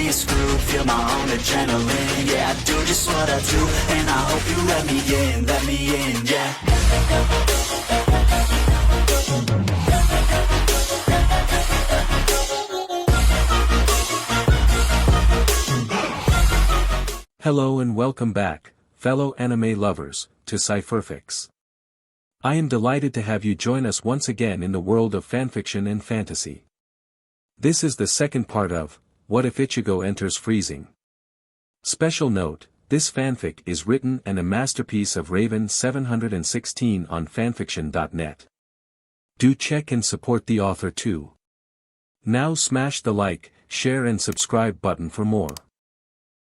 be screwed, feel my own adrenaline. Yeah, I do just what I do, and I hope you let me in, yeah. Hello and welcome back, fellow anime lovers, to Cypherfics. I am delighted to have you join us once again in the world of fanfiction and fantasy. This is the second part of, What If Ichigo Enters Freezing? Special note, this fanfic is written and a masterpiece of Raven 716 on fanfiction.net. Do check and support the author too. Now smash the like, share and subscribe button for more.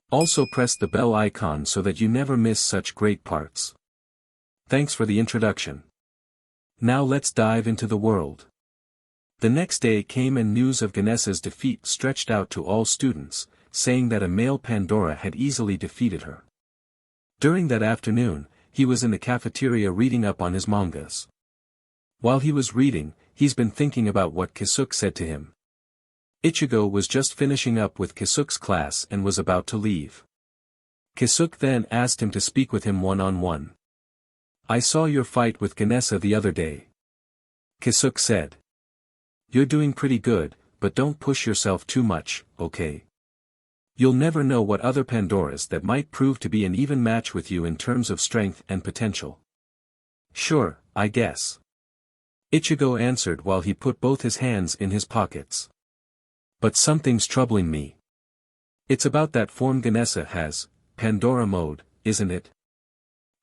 Also press the bell icon so that you never miss such great parts. Thanks for the introduction. Now let's dive into the world. The next day came and news of Ganesa's defeat stretched out to all students, saying that a male Pandora had easily defeated her. During that afternoon, he was in the cafeteria reading up on his mangas. While he was reading, he's been thinking about what Kisuke said to him. Ichigo was just finishing up with Kisuke's class and was about to leave. Kisuke then asked him to speak with him one-on-one. I saw your fight with Ganesa the other day. Kisuke said. You're doing pretty good, but don't push yourself too much, okay? You'll never know what other Pandoras that might prove to be an even match with you in terms of strength and potential. Sure, I guess. Ichigo answered while he put both his hands in his pockets. But something's troubling me. It's about that form Ganesa has, Pandora mode, isn't it?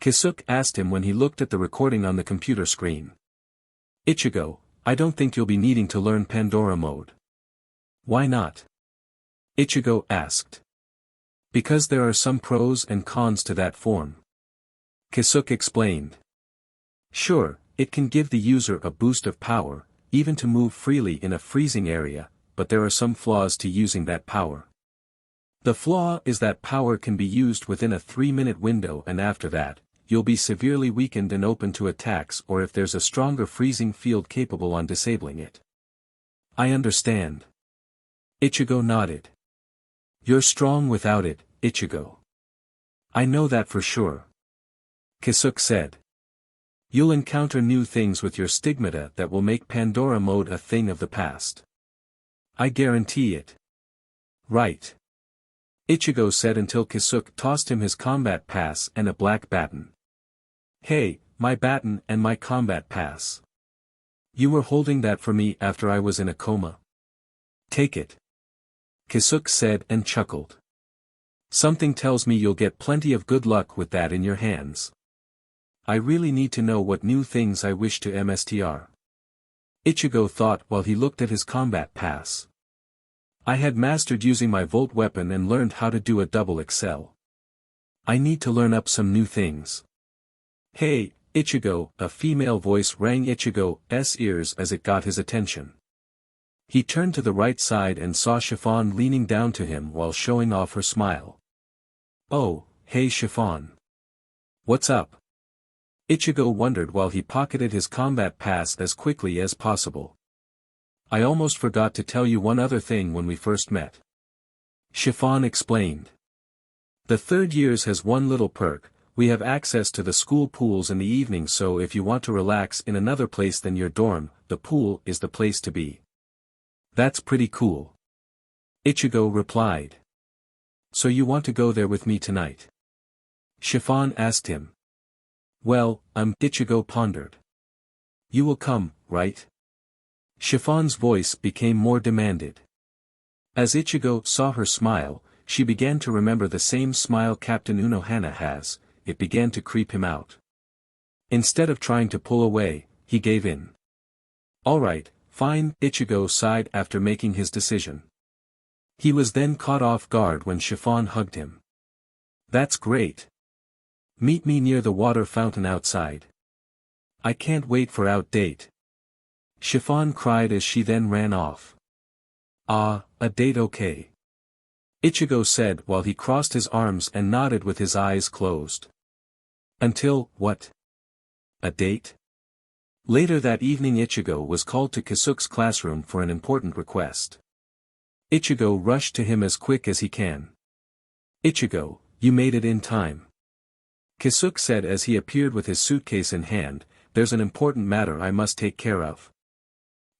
Kisuke asked him when he looked at the recording on the computer screen. Ichigo, I don't think you'll be needing to learn Pandora mode. Why not? Ichigo asked. Because there are some pros and cons to that form. Kisuke explained. Sure, it can give the user a boost of power, even to move freely in a freezing area, but there are some flaws to using that power. The flaw is that power can be used within a 3-minute window and after that, you'll be severely weakened and open to attacks or if there's a stronger freezing field capable on disabling it. I understand. Ichigo nodded. You're strong without it, Ichigo. I know that for sure. Kisuke said. You'll encounter new things with your stigmata that will make Pandora mode a thing of the past. I guarantee it. Right. Ichigo said until Kisuke tossed him his combat pass and a black baton. Hey, my baton and my combat pass. You were holding that for me after I was in a coma. Take it. Kisuke said and chuckled. Something tells me you'll get plenty of good luck with that in your hands. I really need to know what new things I wish to MSTR. Ichigo thought while he looked at his combat pass. I had mastered using my Volt weapon and learned how to do a double excel. I need to learn up some new things. Hey, Ichigo, a female voice rang Ichigo's ears as it got his attention. He turned to the right side and saw Chiffon leaning down to him while showing off her smile. Oh, hey Chiffon. What's up? Ichigo wondered while he pocketed his combat pass as quickly as possible. I almost forgot to tell you one other thing when we first met. Chiffon explained. The third years has one little perk. We have access to the school pools in the evening, so if you want to relax in another place than your dorm, the pool is the place to be. That's pretty cool. Ichigo replied. So you want to go there with me tonight? Chiffon asked him. Well, Ichigo pondered. You will come, right? Chiffon's voice became more demanded. As Ichigo saw her smile, she began to remember the same smile Captain Unohana has. It began to creep him out. Instead of trying to pull away, he gave in. Alright, fine, Ichigo sighed after making his decision. He was then caught off guard when Chiffon hugged him. That's great. Meet me near the water fountain outside. I can't wait for out date. Chiffon cried as she then ran off. Ah, a date okay. Ichigo said while he crossed his arms and nodded with his eyes closed. Until, what? A date? Later that evening Ichigo was called to Kisuke's classroom for an important request. Ichigo rushed to him as quick as he can. Ichigo, you made it in time. Kisuke said as he appeared with his suitcase in hand, there's an important matter I must take care of.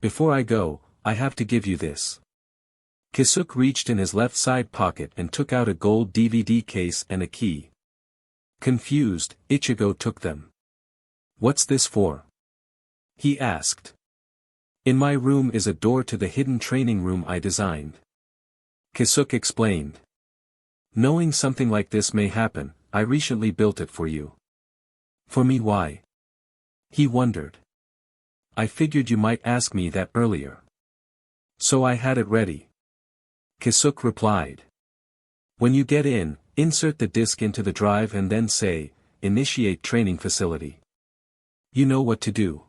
Before I go, I have to give you this. Kisuke reached in his left side pocket and took out a gold DVD case and a key. Confused, Ichigo took them. What's this for? He asked. In my room is a door to the hidden training room I designed. Kisuke explained. Knowing something like this may happen, I recently built it for you. For me, why? He wondered. I figured you might ask me that earlier. So I had it ready. Kisuke replied. When you get in, insert the disk into the drive and then say, initiate training facility. You know what to do.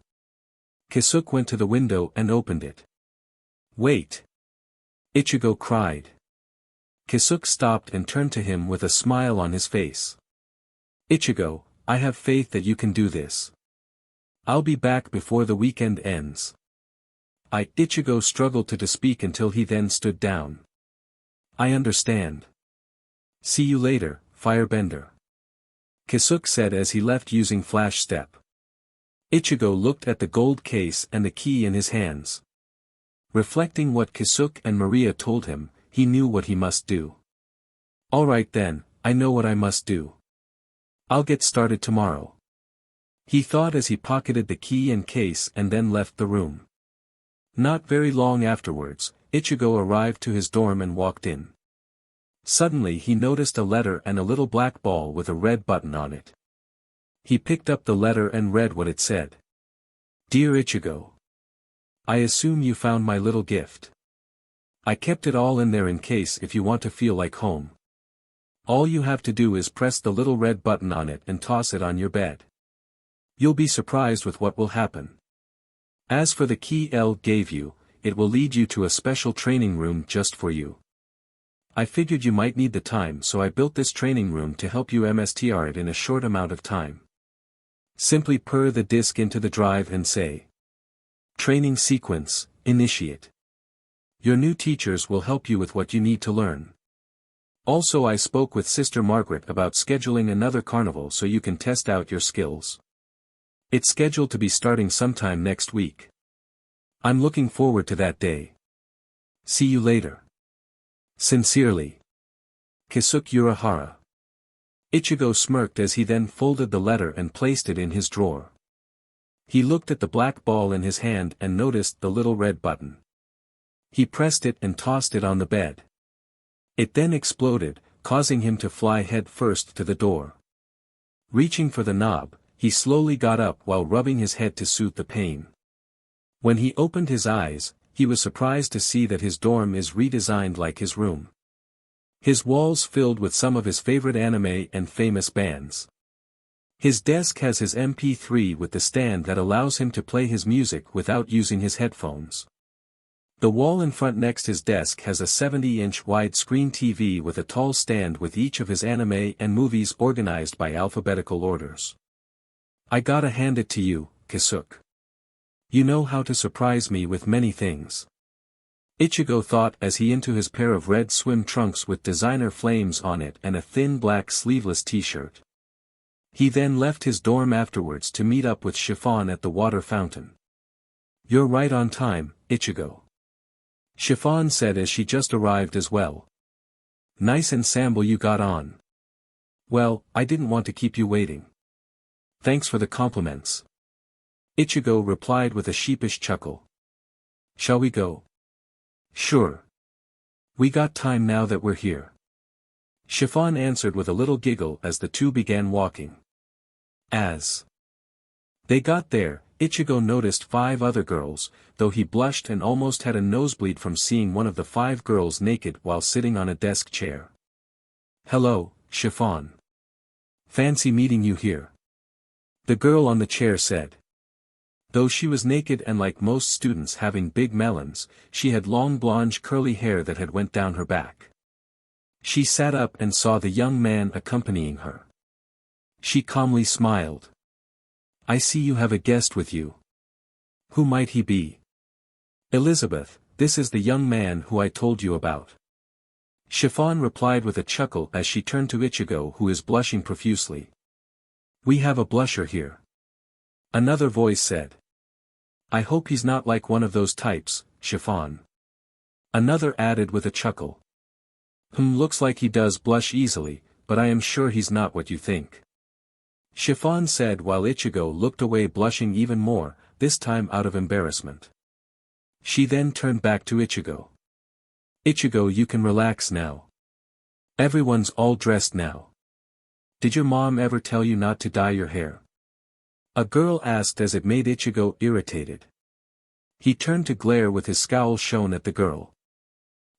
Kisuke went to the window and opened it. Wait! Ichigo cried. Kisuke stopped and turned to him with a smile on his face. Ichigo, I have faith that you can do this. I'll be back before the weekend ends. Ichigo struggled to speak until he then stood down. I understand. See you later, Firebender. Kisuke said as he left using Flash Step. Ichigo looked at the gold case and the key in his hands. Reflecting what Kisuke and Maria told him, he knew what he must do. Alright then, I know what I must do. I'll get started tomorrow. He thought as he pocketed the key and case and then left the room. Not very long afterwards, Ichigo arrived to his dorm and walked in. Suddenly he noticed a letter and a little black ball with a red button on it. He picked up the letter and read what it said. Dear Ichigo. I assume you found my little gift. I kept it all in there in case if you want to feel like home. All you have to do is press the little red button on it and toss it on your bed. You'll be surprised with what will happen. As for the key L gave you, it will lead you to a special training room just for you. I figured you might need the time, so I built this training room to help you master it in a short amount of time. Simply purr the disk into the drive and say, Training sequence, initiate. Your new teachers will help you with what you need to learn. Also, I spoke with Sister Margaret about scheduling another carnival so you can test out your skills. It's scheduled to be starting sometime next week. I'm looking forward to that day. See you later. Sincerely. Kisuke Urahara. Ichigo smirked as he then folded the letter and placed it in his drawer. He looked at the black ball in his hand and noticed the little red button. He pressed it and tossed it on the bed. It then exploded, causing him to fly head first to the door. Reaching for the knob, he slowly got up while rubbing his head to soothe the pain. When he opened his eyes, he was surprised to see that his dorm is redesigned like his room. His walls filled with some of his favorite anime and famous bands. His desk has his MP3 with the stand that allows him to play his music without using his headphones. The wall in front next his desk has a 70-inch widescreen TV with a tall stand with each of his anime and movies organized by alphabetical orders. I gotta hand it to you, Kisuke. You know how to surprise me with many things. Ichigo thought as he into his pair of red swim trunks with designer flames on it and a thin black sleeveless t-shirt. He then left his dorm afterwards to meet up with Chiffon at the water fountain. You're right on time, Ichigo. Chiffon said as she just arrived as well. Nice ensemble you got on. Well, I didn't want to keep you waiting. Thanks for the compliments. Ichigo replied with a sheepish chuckle. Shall we go? Sure. We got time now that we're here. Chiffon answered with a little giggle as the two began walking. As they got there, Ichigo noticed 5 other girls, though he blushed and almost had a nosebleed from seeing one of the 5 girls naked while sitting on a desk chair. Hello, Chiffon. Fancy meeting you here. The girl on the chair said. Though she was naked and like most students having big melons, she had long blonde curly hair that had went down her back. She sat up and saw the young man accompanying her. She calmly smiled. I see you have a guest with you. Who might he be? Elizabeth, this is the young man who I told you about. Chiffon replied with a chuckle as she turned to Ichigo, who is blushing profusely. We have a blusher here. Another voice said. I hope he's not like one of those types, Chiffon. Another added with a chuckle. Looks like he does blush easily, but I am sure he's not what you think. Chiffon said while Ichigo looked away, blushing even more, this time out of embarrassment. She then turned back to Ichigo. Ichigo, you can relax now. Everyone's all dressed now. Did your mom ever tell you not to dye your hair? A girl asked as it made Ichigo irritated. He turned to glare with his scowl shown at the girl.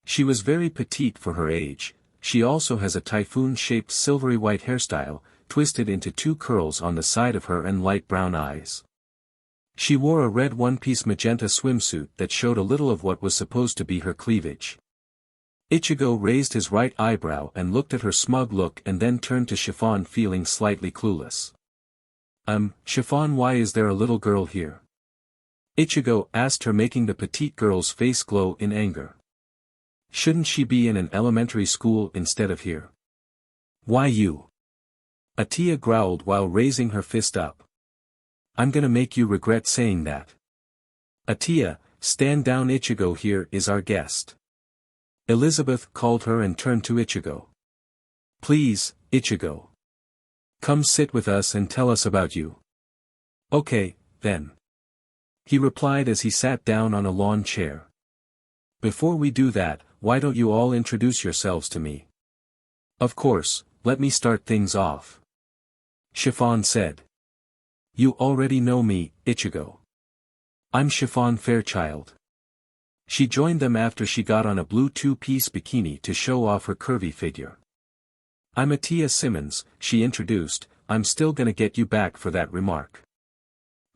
She was very petite for her age. She also has a typhoon-shaped silvery white hairstyle, twisted into 2 curls on the side of her and light brown eyes. She wore a red one-piece magenta swimsuit that showed a little of what was supposed to be her cleavage. Ichigo raised his right eyebrow and looked at her smug look and then turned to Chiffon, feeling slightly clueless. Chiffon, why is there a little girl here? Ichigo asked her, making the petite girl's face glow in anger. Shouldn't she be in an elementary school instead of here? Why you? Atiya growled while raising her fist up. I'm gonna make you regret saying that. Atiya, stand down. Ichigo here is our guest. Elizabeth called her and turned to Ichigo. Please, Ichigo. Come sit with us and tell us about you. Okay, then. He replied as he sat down on a lawn chair. Before we do that, why don't you all introduce yourselves to me? Of course, let me start things off. Chiffon said. You already know me, Ichigo. I'm Chiffon Fairchild. She joined them after she got on a blue 2-piece bikini to show off her curvy figure. I'm Atiya Simmons, she introduced. I'm still gonna get you back for that remark.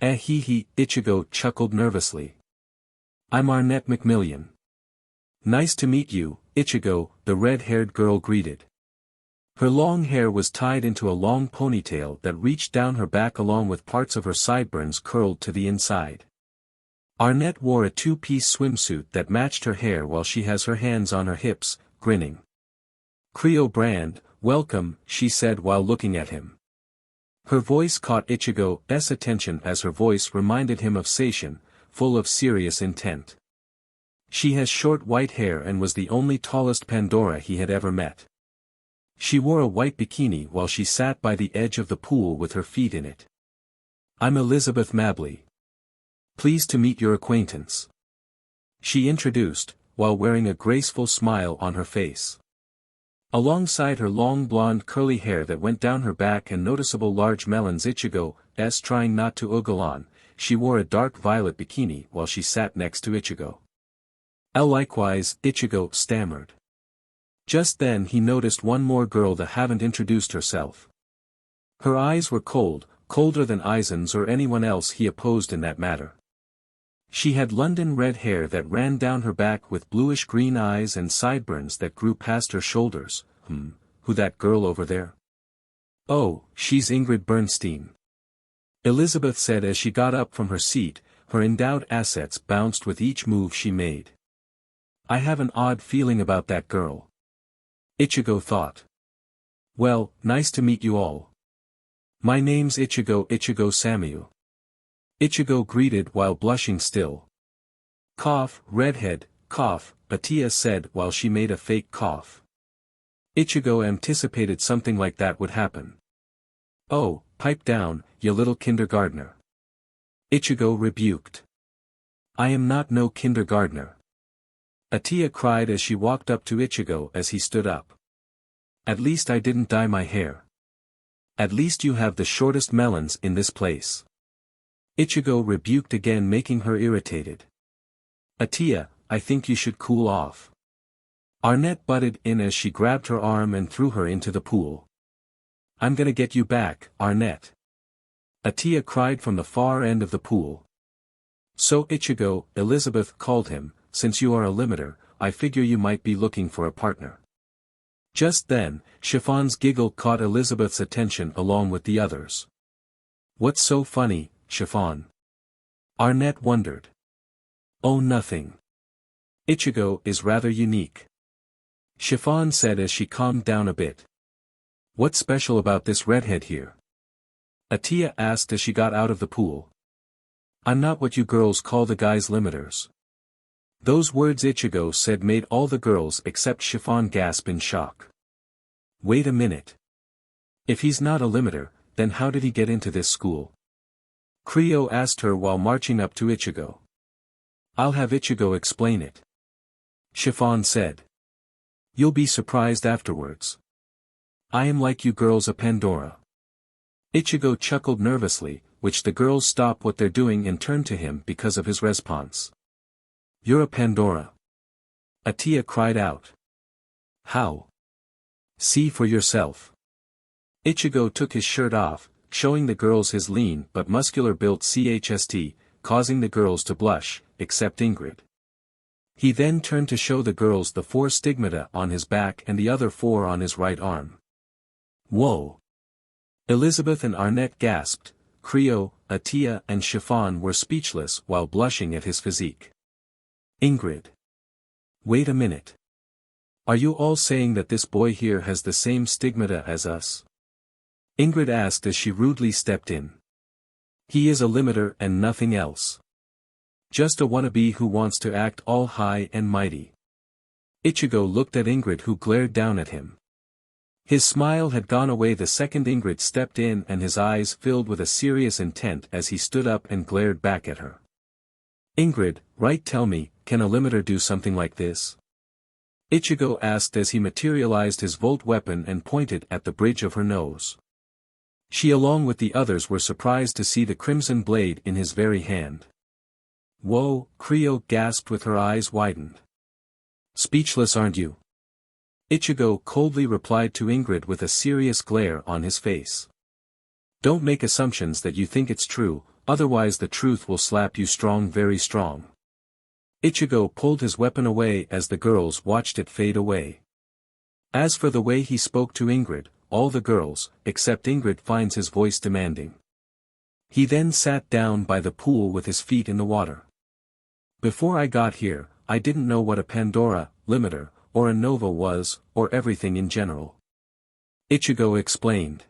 Hee hee, Ichigo chuckled nervously. I'm Arnett McMillian. Nice to meet you, Ichigo, the red-haired girl greeted. Her long hair was tied into a long ponytail that reached down her back along with parts of her sideburns curled to the inside. Arnett wore a 2-piece swimsuit that matched her hair while she has her hands on her hips, grinning. Creo Brand, welcome, she said while looking at him. Her voice caught Ichigo's attention as her voice reminded him of Seishin, full of serious intent. She has short white hair and was the only tallest Pandora he had ever met. She wore a white bikini while she sat by the edge of the pool with her feet in it. I'm Elizabeth Mabley. Pleased to meet your acquaintance. She introduced, while wearing a graceful smile on her face. Alongside her long blonde curly hair that went down her back and noticeable large melons Ichigo's trying not to ogle on, she wore a dark violet bikini while she sat next to Ichigo. Likewise, Ichigo stammered. Just then he noticed one more girl that haven't introduced herself. Her eyes were cold, colder than Aizen's or anyone else he opposed in that matter. She had London red hair that ran down her back with bluish-green eyes and sideburns that grew past her shoulders. Who that girl over there? Oh, she's Ingrid Bernstein. Elizabeth said as she got up from her seat, her endowed assets bounced with each move she made. I have an odd feeling about that girl. Ichigo thought. Well, nice to meet you all. My name's Ichigo Samuel. Ichigo greeted while blushing still. Cough, redhead, cough, Atiya said while she made a fake cough. Ichigo anticipated something like that would happen. Oh, pipe down, you little kindergartner. Ichigo rebuked. I am not no kindergartner. Atiya cried as she walked up to Ichigo as he stood up. At least I didn't dye my hair. At least you have the shortest melons in this place. Ichigo rebuked again, making her irritated. Atiya, I think you should cool off. Arnett butted in as she grabbed her arm and threw her into the pool. I'm gonna get you back, Arnett. Atiya cried from the far end of the pool. So Ichigo, Elizabeth called him, since you are a limiter, I figure you might be looking for a partner. Just then, Chiffon's giggle caught Elizabeth's attention along with the others. What's so funny, Chiffon? Arnett wondered. Oh, nothing. Ichigo is rather unique. Chiffon said as she calmed down a bit. What's special about this redhead here? Atia asked as she got out of the pool. I'm not what you girls call the guys limiters. Those words Ichigo said made all the girls except Chiffon gasp in shock. Wait a minute. If he's not a limiter, then how did he get into this school? Creo asked her while marching up to Ichigo. I'll have Ichigo explain it. Chiffon said. You'll be surprised afterwards. I am like you girls a Pandora. Ichigo chuckled nervously, which the girls stopped what they're doing and turned to him because of his response. You're a Pandora. Atia cried out. How? See for yourself. Ichigo took his shirt off, showing the girls his lean but muscular-built chest, causing the girls to blush, except Ingrid. He then turned to show the girls the 4 stigmata on his back and the other 4 on his right arm. Whoa! Elizabeth and Arnett gasped, Creo, Atia and Chiffon were speechless while blushing at his physique. Ingrid. Wait a minute. Are you all saying that this boy here has the same stigmata as us? Ingrid asked as she rudely stepped in. He is a limiter and nothing else. Just a wannabe who wants to act all high and mighty. Ichigo looked at Ingrid who glared down at him. His smile had gone away the second Ingrid stepped in and his eyes filled with a serious intent as he stood up and glared back at her. Ingrid, right, tell me, can a limiter do something like this? Ichigo asked as he materialized his volt weapon and pointed at the bridge of her nose. She along with the others were surprised to see the crimson blade in his very hand. Whoa, Creo gasped with her eyes widened. Speechless aren't you? Ichigo coldly replied to Ingrid with a serious glare on his face. Don't make assumptions that you think it's true, otherwise the truth will slap you strong, very strong. Ichigo pulled his weapon away as the girls watched it fade away. As for the way he spoke to Ingrid, all the girls, except Ingrid, finds his voice demanding. He then sat down by the pool with his feet in the water. Before I got here, I didn't know what a Pandora, limiter, or a Nova was, or everything in general. Ichigo explained.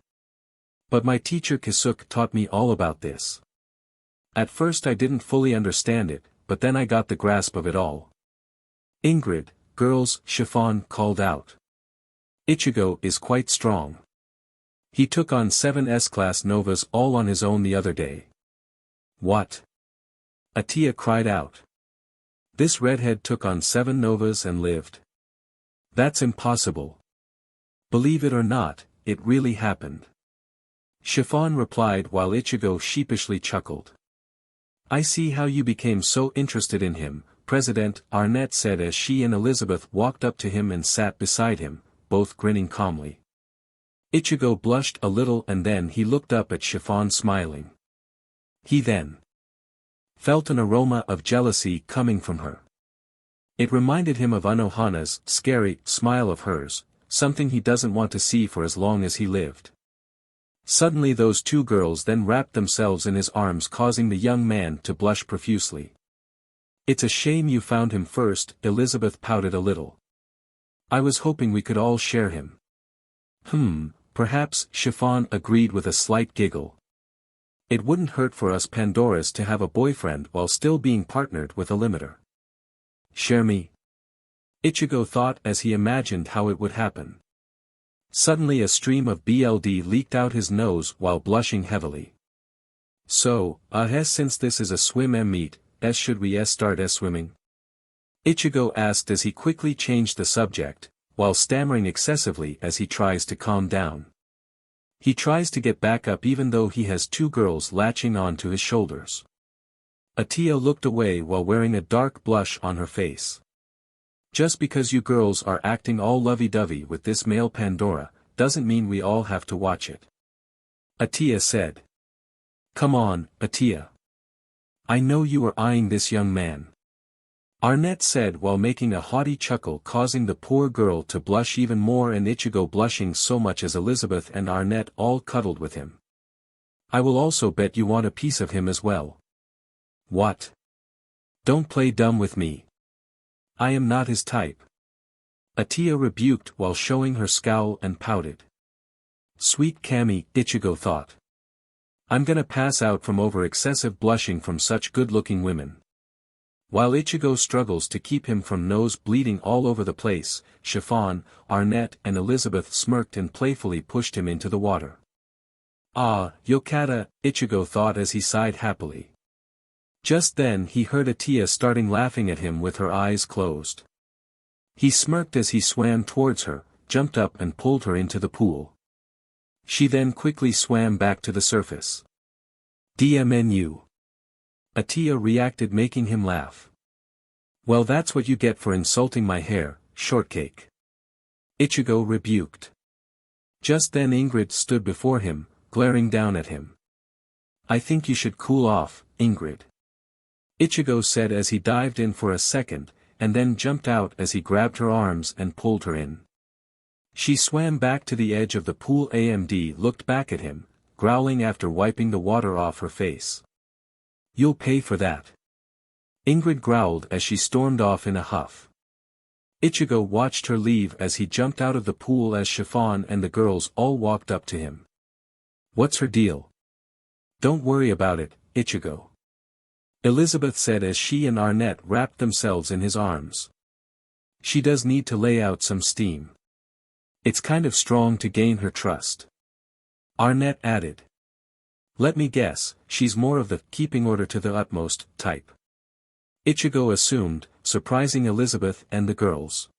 But my teacher Kisuke taught me all about this. At first I didn't fully understand it, but then I got the grasp of it all. Ingrid, girls, Chiffon called out. Ichigo is quite strong. He took on 7 S-class Novas all on his own the other day. What? Atia cried out. This redhead took on 7 Novas and lived. That's impossible. Believe it or not, it really happened. Chiffon replied while Ichigo sheepishly chuckled. I see how you became so interested in him, President Arnett said as she and Elizabeth walked up to him and sat beside him, both grinning calmly. Ichigo blushed a little and then he looked up at Chiffon smiling. He then felt an aroma of jealousy coming from her. It reminded him of Anohana's scary smile of hers, something he doesn't want to see for as long as he lived. Suddenly those 2 girls then wrapped themselves in his arms, causing the young man to blush profusely. It's a shame you found him first, Elizabeth pouted a little. I was hoping we could all share him. Perhaps, Chiffon agreed with a slight giggle. It wouldn't hurt for us Pandoras to have a boyfriend while still being partnered with a limiter. Share me? Ichigo thought as he imagined how it would happen. Suddenly a stream of BLD leaked out his nose while blushing heavily. So, since this is a swim meet, should we start swimming? Ichigo asked as he quickly changed the subject, while stammering excessively as he tries to calm down. He tries to get back up even though he has 2 girls latching on to his shoulders. Atia looked away while wearing a dark blush on her face. Just because you girls are acting all lovey-dovey with this male Pandora, doesn't mean we all have to watch it. Atia said. Come on, Atia. I know you are eyeing this young man. Arnett said while making a haughty chuckle, causing the poor girl to blush even more and Ichigo blushing so much as Elizabeth and Arnett all cuddled with him. I will also bet you want a piece of him as well. What? Don't play dumb with me. I am not his type. Atiya rebuked while showing her scowl and pouted. Sweet Kami, Ichigo thought. I'm gonna pass out from over excessive blushing from such good-looking women. While Ichigo struggles to keep him from nose bleeding all over the place, Chiffon, Arnett and Elizabeth smirked and playfully pushed him into the water. Ah, Yokata, Ichigo thought as he sighed happily. Just then he heard Atiya starting laughing at him with her eyes closed. He smirked as he swam towards her, jumped up and pulled her into the pool. She then quickly swam back to the surface. DMNU. Atiya reacted, making him laugh. Well, that's what you get for insulting my hair, shortcake. Ichigo rebuked. Just then Ingrid stood before him, glaring down at him. I think you should cool off, Ingrid. Ichigo said as he dived in for a second, and then jumped out as he grabbed her arms and pulled her in. She swam back to the edge of the pool. AMD looked back at him, growling after wiping the water off her face. You'll pay for that. Ingrid growled as she stormed off in a huff. Ichigo watched her leave as he jumped out of the pool as Chiffon and the girls all walked up to him. What's her deal? Don't worry about it, Ichigo. Elizabeth said as she and Arnett wrapped themselves in his arms. She does need to lay out some steam. It's kind of strong to gain her trust. Arnett added. Let me guess, she's more of the keeping order to the utmost type. Ichigo assumed, surprising Elizabeth and the girls.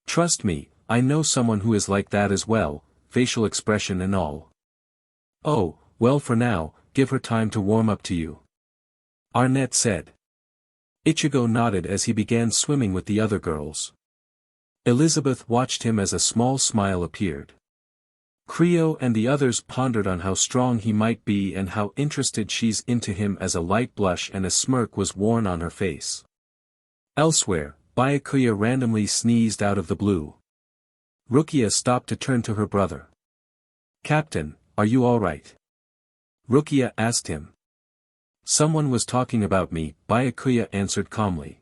Trust me, I know someone who is like that as well, facial expression and all. Oh, well, for now, give her time to warm up to you. Arnett said. Ichigo nodded as he began swimming with the other girls. Elizabeth watched him as a small smile appeared. Creo and the others pondered on how strong he might be and how interested she's into him as a light blush and a smirk was worn on her face. Elsewhere, Byakuya randomly sneezed out of the blue. Rukia stopped to turn to her brother. Captain, are you alright? Rukia asked him. Someone was talking about me, Byakuya answered calmly.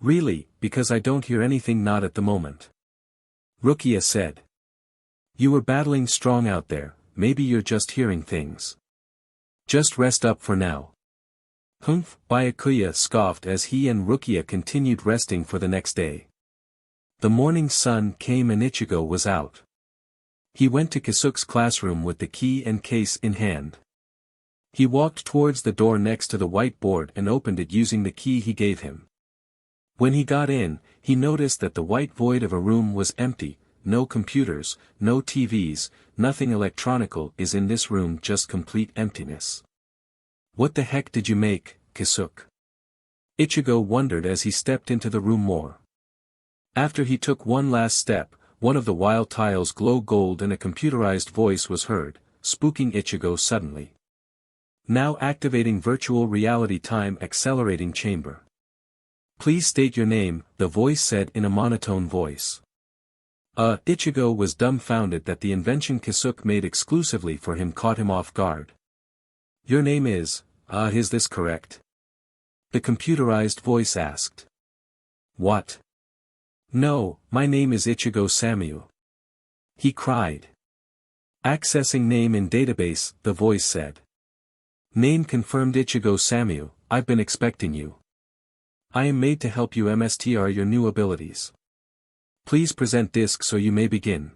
Really, because I don't hear anything, not at the moment. Rukia said. You were battling strong out there, maybe you're just hearing things. Just rest up for now. Humph, Byakuya scoffed as he and Rukia continued resting for the next day. The morning sun came and Ichigo was out. He went to Kisuke's classroom with the key and case in hand. He walked towards the door next to the whiteboard and opened it using the key he gave him. When he got in, he noticed that the white void of a room was empty, no computers, no TVs, nothing electronical is in this room, just complete emptiness. What the heck did you make, Kisuke? Ichigo wondered as he stepped into the room more. After he took one last step, one of the wall tiles glowed gold and a computerized voice was heard, spooking Ichigo suddenly. Now activating virtual reality time accelerating chamber. Please state your name, the voice said in a monotone voice. Ichigo was dumbfounded that the invention Kisuke made exclusively for him caught him off guard. Your name is this correct? The computerized voice asked. What? No, my name is Ichigo Samyu. He cried. Accessing name in database, the voice said. Name confirmed, Ichigo Samyu, I've been expecting you. I am made to help you MSTR your new abilities. Please present disk so you may begin.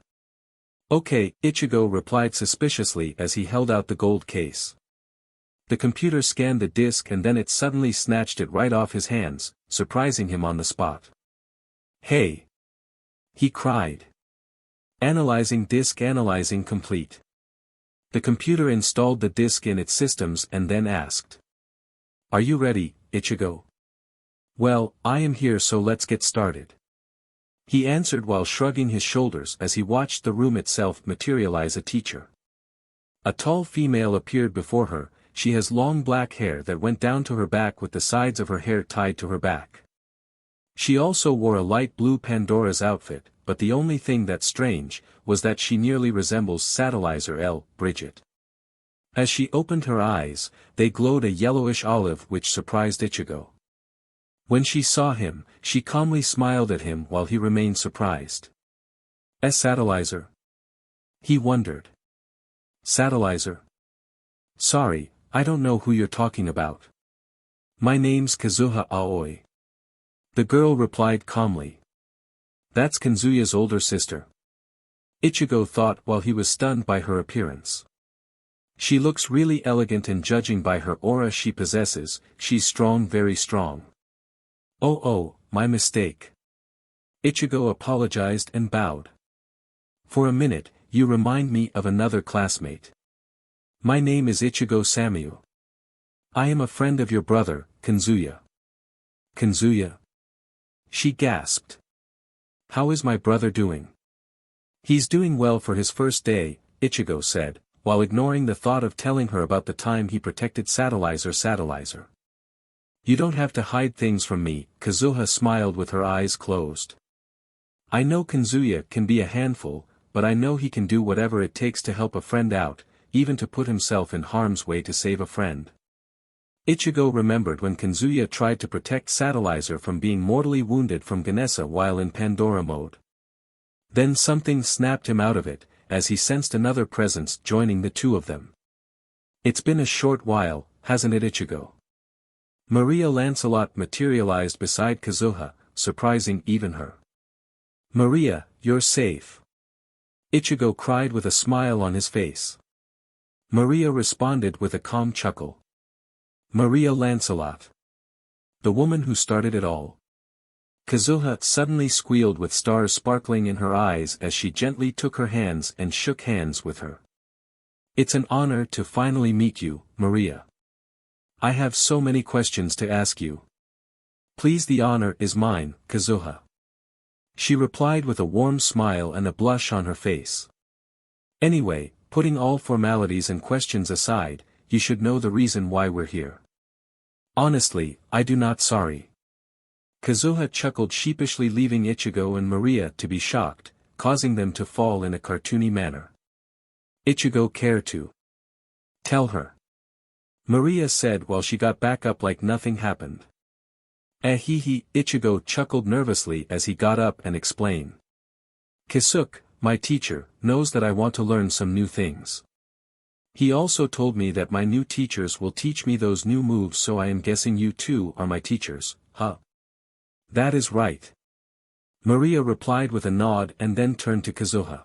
Okay, Ichigo replied suspiciously as he held out the gold case. The computer scanned the disk and then it suddenly snatched it right off his hands, surprising him on the spot. Hey! He cried. Analyzing disk, analyzing complete. The computer installed the disk in its systems and then asked. Are you ready, Ichigo? Well, I am here, so let's get started. He answered while shrugging his shoulders as he watched the room itself materialize a teacher. A tall female appeared before her. She has long black hair that went down to her back with the sides of her hair tied to her back. She also wore a light blue Pandora's outfit, but the only thing that's strange was that she nearly resembles Satellizer L. Bridget. As she opened her eyes, they glowed a yellowish olive which surprised Ichigo. When she saw him, she calmly smiled at him while he remained surprised. Satellizer? He wondered. Satellizer? Sorry, I don't know who you're talking about. My name's Kazuha Aoi. The girl replied calmly. That's Kanzuya's older sister. Ichigo thought while he was stunned by her appearance. She looks really elegant, and judging by her aura she possesses, she's strong, very strong. Oh, my mistake. Ichigo apologized and bowed. For a minute, you remind me of another classmate. My name is Ichigo Samyu. I am a friend of your brother, Kanzuya. Kanzuya? She gasped. How is my brother doing? He's doing well for his first day, Ichigo said, while ignoring the thought of telling her about the time he protected Satellizer. You don't have to hide things from me, Kazuha smiled with her eyes closed. I know Kanzuya can be a handful, but I know he can do whatever it takes to help a friend out, even to put himself in harm's way to save a friend. Ichigo remembered when Kanzuya tried to protect Satellizer from being mortally wounded from Ganesa while in Pandora mode. Then something snapped him out of it, as he sensed another presence joining the two of them. It's been a short while, hasn't it, Ichigo? Maria Lancelot materialized beside Kazuha, surprising even her. Maria, you're safe. Ichigo cried with a smile on his face. Maria responded with a calm chuckle. Maria Lancelot. The woman who started it all. Kazuha suddenly squealed with stars sparkling in her eyes as she gently took her hands and shook hands with her. It's an honor to finally meet you, Maria. I have so many questions to ask you. Please, the honor is mine, Kazuha. She replied with a warm smile and a blush on her face. Anyway, putting all formalities and questions aside, you should know the reason why we're here. Honestly, I do not sorry. Kazuha chuckled sheepishly, leaving Ichigo and Maria to be shocked, causing them to fall in a cartoony manner. Ichigo, care to tell her? Maria said while she got back up like nothing happened. Ichigo chuckled nervously as he got up and explained. Kisuke, my teacher, knows that I want to learn some new things. He also told me that my new teachers will teach me those new moves, so I am guessing you two are my teachers, huh? That is right. Maria replied with a nod and then turned to Kazuha.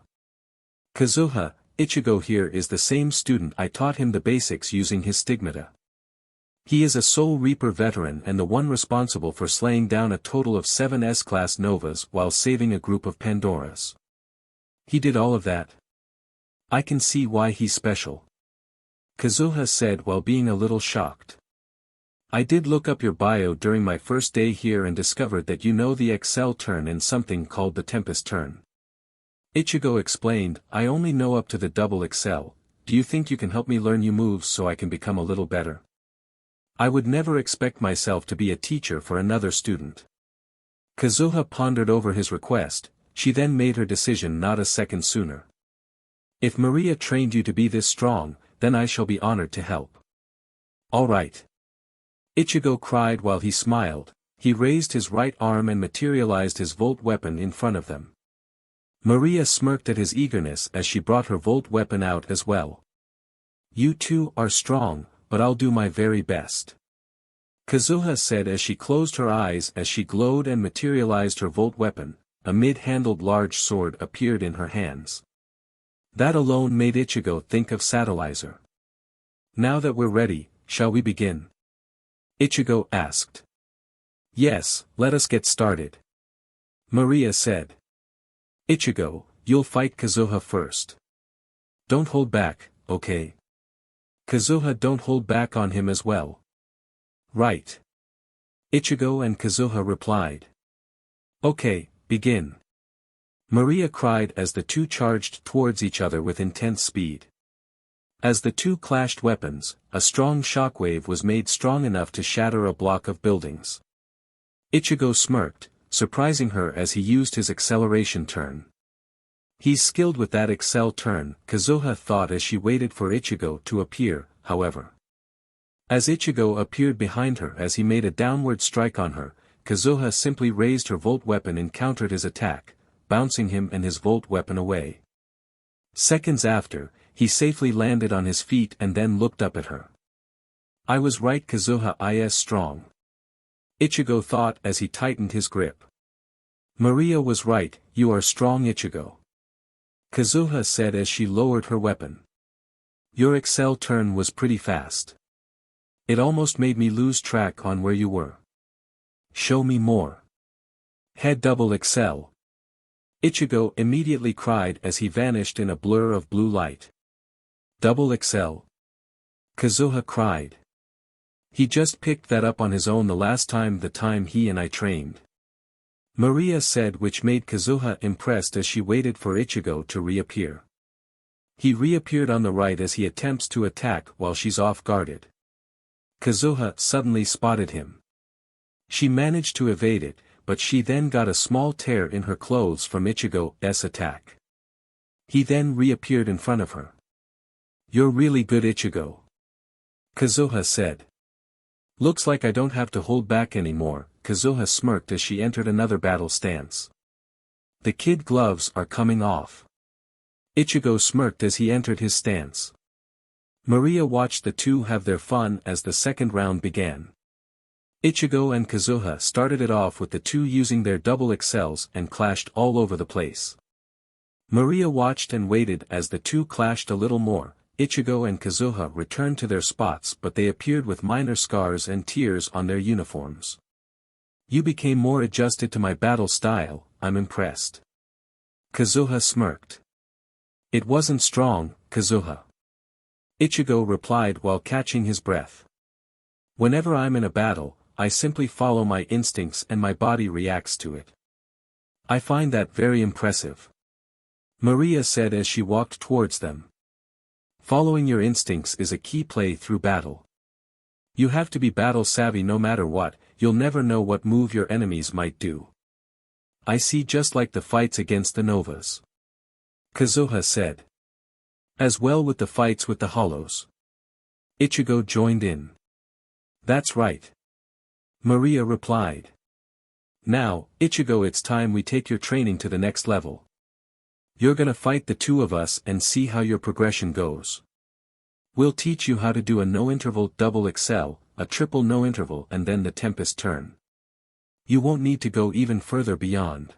Kazuha, Ichigo here is the same student I taught him the basics using his stigmata. He is a Soul Reaper veteran and the one responsible for slaying down a total of 7 S-class Novas while saving a group of Pandoras. He did all of that? I can see why he's special. Kazuha said while being a little shocked. I did look up your bio during my first day here and discovered that you know the Excel turn and something called the Tempest turn. Ichigo explained, I only know up to the double Excel. Do you think you can help me learn new moves so I can become a little better? I would never expect myself to be a teacher for another student. Kazuha pondered over his request, she then made her decision not a second sooner. If Maria trained you to be this strong, then I shall be honored to help. All right. Ichigo cried while he smiled. He raised his right arm and materialized his Volt weapon in front of them. Maria smirked at his eagerness as she brought her Volt weapon out as well. You two are strong, but I'll do my very best. Kazuha said as she closed her eyes as she glowed and materialized her Volt weapon. A mid-handled large sword appeared in her hands. That alone made Ichigo think of Satellizer. Now that we're ready, shall we begin? Ichigo asked. Yes, let us get started. Maria said. Ichigo, you'll fight Kazuha first. Don't hold back, okay? Kazuha, don't hold back on him as well. Right. Ichigo and Kazuha replied. Okay, begin. Maria cried as the two charged towards each other with intense speed. As the two clashed weapons, a strong shockwave was made strong enough to shatter a block of buildings. Ichigo smirked, surprising her as he used his acceleration turn. He's skilled with that Excel turn, Kazuha thought as she waited for Ichigo to appear, however. As Ichigo appeared behind her as he made a downward strike on her, Kazuha simply raised her volt weapon and countered his attack, bouncing him and his volt weapon away. Seconds after, he safely landed on his feet and then looked up at her. I was right, Kazuha is strong. Ichigo thought as he tightened his grip. Maria was right, you are strong, Ichigo. Kazuha said as she lowered her weapon. Your Excel turn was pretty fast. It almost made me lose track on where you were. Show me more. Head double Excel. Ichigo immediately cried as he vanished in a blur of blue light. Double Excel. Kazuha cried. He just picked that up on his own the last time he and I trained. Maria said, which made Kazuha impressed as she waited for Ichigo to reappear. He reappeared on the right as he attempts to attack while she's off guarded. Kazuha suddenly spotted him. She managed to evade it, but she then got a small tear in her clothes from Ichigo's attack. He then reappeared in front of her. You're really good, Ichigo. Kazuha said. Looks like I don't have to hold back anymore, Kazuha smirked as she entered another battle stance. The kid gloves are coming off. Ichigo smirked as he entered his stance. Maria watched the two have their fun as the second round began. Ichigo and Kazuha started it off with the two using their double excels and clashed all over the place. Maria watched and waited as the two clashed a little more. Ichigo and Kazuha returned to their spots, but they appeared with minor scars and tears on their uniforms. You became more adjusted to my battle style, I'm impressed. Kazuha smirked. It wasn't strong, Kazuha. Ichigo replied while catching his breath. Whenever I'm in a battle, I simply follow my instincts and my body reacts to it. I find that very impressive. Maria said as she walked towards them. Following your instincts is a key play through battle. You have to be battle savvy no matter what, you'll never know what move your enemies might do. I see, just like the fights against the Novas. Kazuha said. As well with the fights with the Hollows. Ichigo joined in. That's right. Maria replied. Now, Ichigo, it's time we take your training to the next level. You're gonna fight the two of us and see how your progression goes. We'll teach you how to do a no-interval double excel, a triple no-interval, and then the Tempest turn. You won't need to go even further beyond.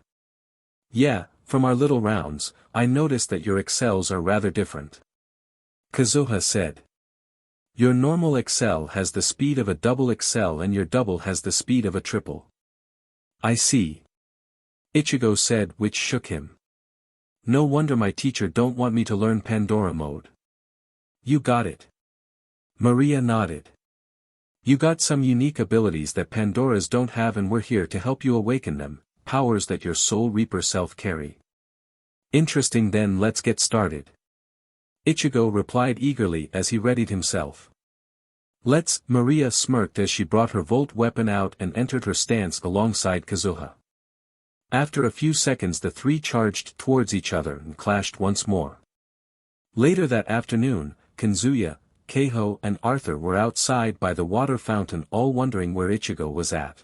Yeah, from our little rounds, I noticed that your excels are rather different. Kazuha said. Your normal excel has the speed of a double excel and your double has the speed of a triple. I see. Ichigo said, which shook him. No wonder my teacher don't want me to learn Pandora mode. You got it. Maria nodded. You got some unique abilities that Pandoras don't have, and we're here to help you awaken them, powers that your Soul Reaper self carry. Interesting, then let's get started. Ichigo replied eagerly as he readied himself. Let's. Maria smirked as she brought her volt weapon out and entered her stance alongside Kazuha. After a few seconds the three charged towards each other and clashed once more. Later that afternoon, Kanzuya, Keiho and Arthur were outside by the water fountain, all wondering where Ichigo was at.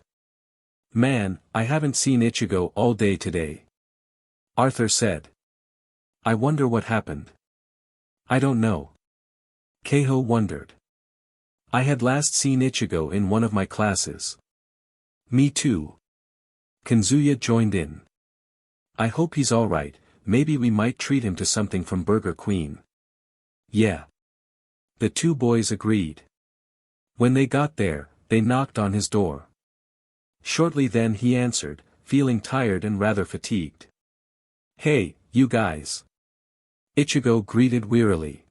Man, I haven't seen Ichigo all day today. Arthur said. I wonder what happened. I don't know. Keiho wondered. I had last seen Ichigo in one of my classes. Me too. Kanzuya joined in. I hope he's alright, maybe we might treat him to something from Burger Queen. Yeah. The two boys agreed. When they got there, they knocked on his door. Shortly then he answered, feeling tired and rather fatigued. Hey, you guys. Ichigo greeted wearily.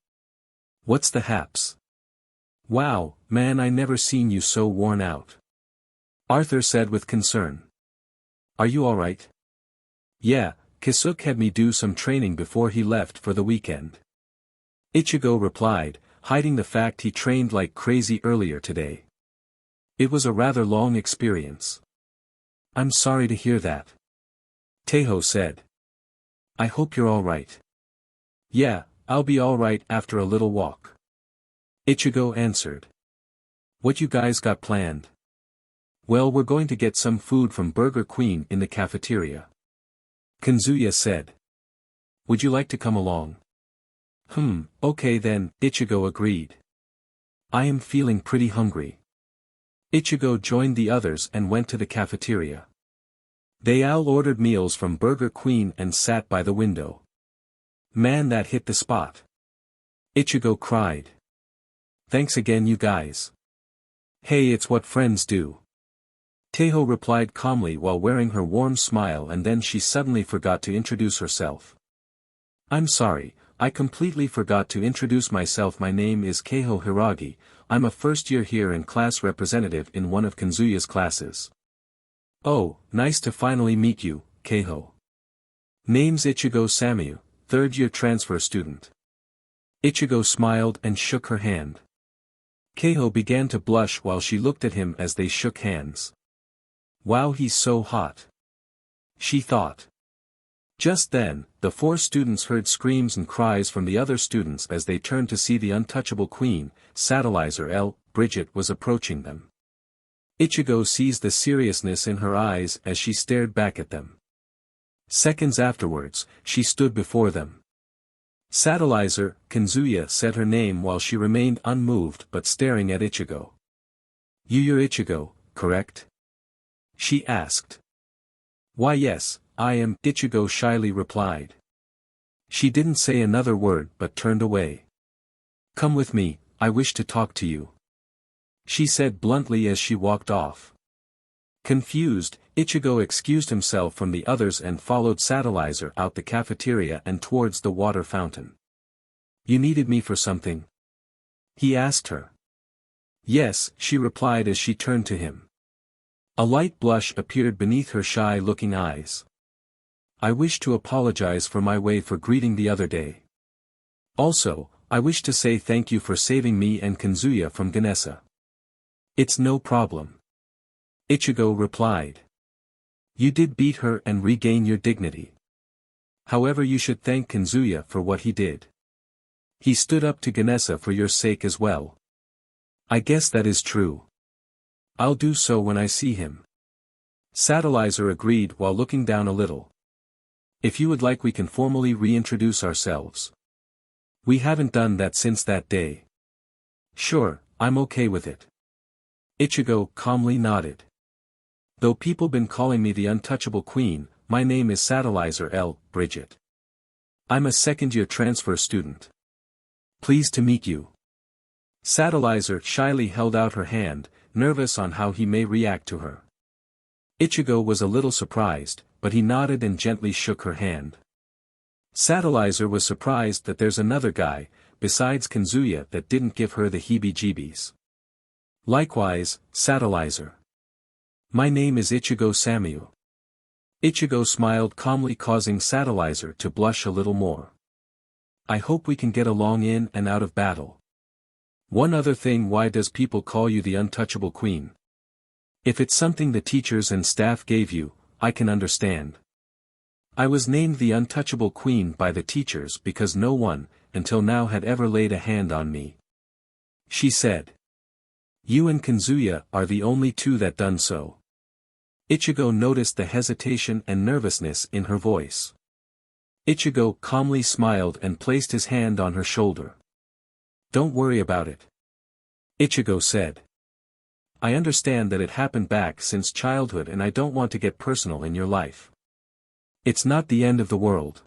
What's the haps? Wow, man, I never seen you so worn out. Arthur said with concern. Are you alright? Yeah, Kisuke had me do some training before he left for the weekend. Ichigo replied, hiding the fact he trained like crazy earlier today. It was a rather long experience. I'm sorry to hear that. Teiho said. I hope you're alright. Yeah, I'll be alright after a little walk. Ichigo answered. What you guys got planned? Well, we're going to get some food from Burger Queen in the cafeteria. Kazuya said. Would you like to come along? Okay then, Ichigo agreed. I am feeling pretty hungry. Ichigo joined the others and went to the cafeteria. They all ordered meals from Burger Queen and sat by the window. Man, that hit the spot. Ichigo cried. Thanks again, you guys. Hey, it's what friends do. Teiho replied calmly while wearing her warm smile, and then she suddenly forgot to introduce herself. I'm sorry, I completely forgot to introduce myself. My name is Keiho Hiragi, I'm a first year here and class representative in one of Kazuya's classes. Oh, nice to finally meet you, Keiho. Name's Ichigo Samyu, third year transfer student. Ichigo smiled and shook her hand. Keiho began to blush while she looked at him as they shook hands. Wow, he's so hot. She thought. Just then, the four students heard screams and cries from the other students as they turned to see the untouchable queen, Satellizer L. Bridget was approaching them. Ichigo seized the seriousness in her eyes as she stared back at them. Seconds afterwards, she stood before them. Satellizer, Kazuya said her name while she remained unmoved but staring at Ichigo. You're Ichigo, correct? She asked. Why yes, I am, Ichigo shyly replied. She didn't say another word but turned away. Come with me, I wish to talk to you. She said bluntly as she walked off. Confused, Ichigo excused himself from the others and followed Satellizer out the cafeteria and towards the water fountain. You needed me for something? He asked her. Yes, she replied as she turned to him. A light blush appeared beneath her shy-looking eyes. I wish to apologize for my way for greeting the other day. Also, I wish to say thank you for saving me and Kazuya from Ganesa. It's no problem. Ichigo replied. You did beat her and regain your dignity. However, you should thank Kazuya for what he did. He stood up to Ganesa for your sake as well. I guess that is true. I'll do so when I see him. Satellizer agreed while looking down a little. If you would like, we can formally reintroduce ourselves. We haven't done that since that day. Sure, I'm okay with it. Ichigo calmly nodded. Though people been calling me the untouchable queen, my name is Satellizer L. Bridget. I'm a second-year transfer student. Pleased to meet you. Satellizer shyly held out her hand, nervous on how he may react to her. Ichigo was a little surprised, but he nodded and gently shook her hand. Satellizer was surprised that there's another guy, besides Kazuya, that didn't give her the heebie-jeebies. Likewise, Satellizer. My name is Ichigo Samyu. Ichigo smiled calmly, causing Satellizer to blush a little more. I hope we can get along in and out of battle. One other thing, why does people call you the untouchable queen? If it's something the teachers and staff gave you, I can understand. I was named the untouchable queen by the teachers because no one, until now, had ever laid a hand on me. She said. You and Kazuya are the only two that done so. Ichigo noticed the hesitation and nervousness in her voice. Ichigo calmly smiled and placed his hand on her shoulder. Don't worry about it. Ichigo said. I understand that it happened back since childhood and I don't want to get personal in your life. It's not the end of the world.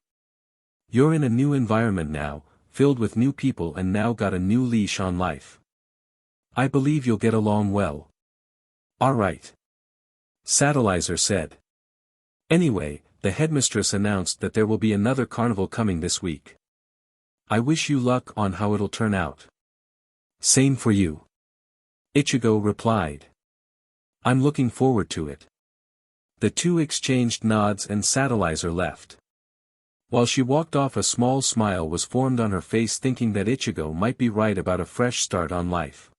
You're in a new environment now, filled with new people, and now got a new leash on life. I believe you'll get along well. Alright. Satellizer said. Anyway, the headmistress announced that there will be another carnival coming this week. I wish you luck on how it'll turn out. Same for you. Ichigo replied. I'm looking forward to it. The two exchanged nods and Satellizer left. While she walked off, a small smile was formed on her face, thinking that Ichigo might be right about a fresh start on life.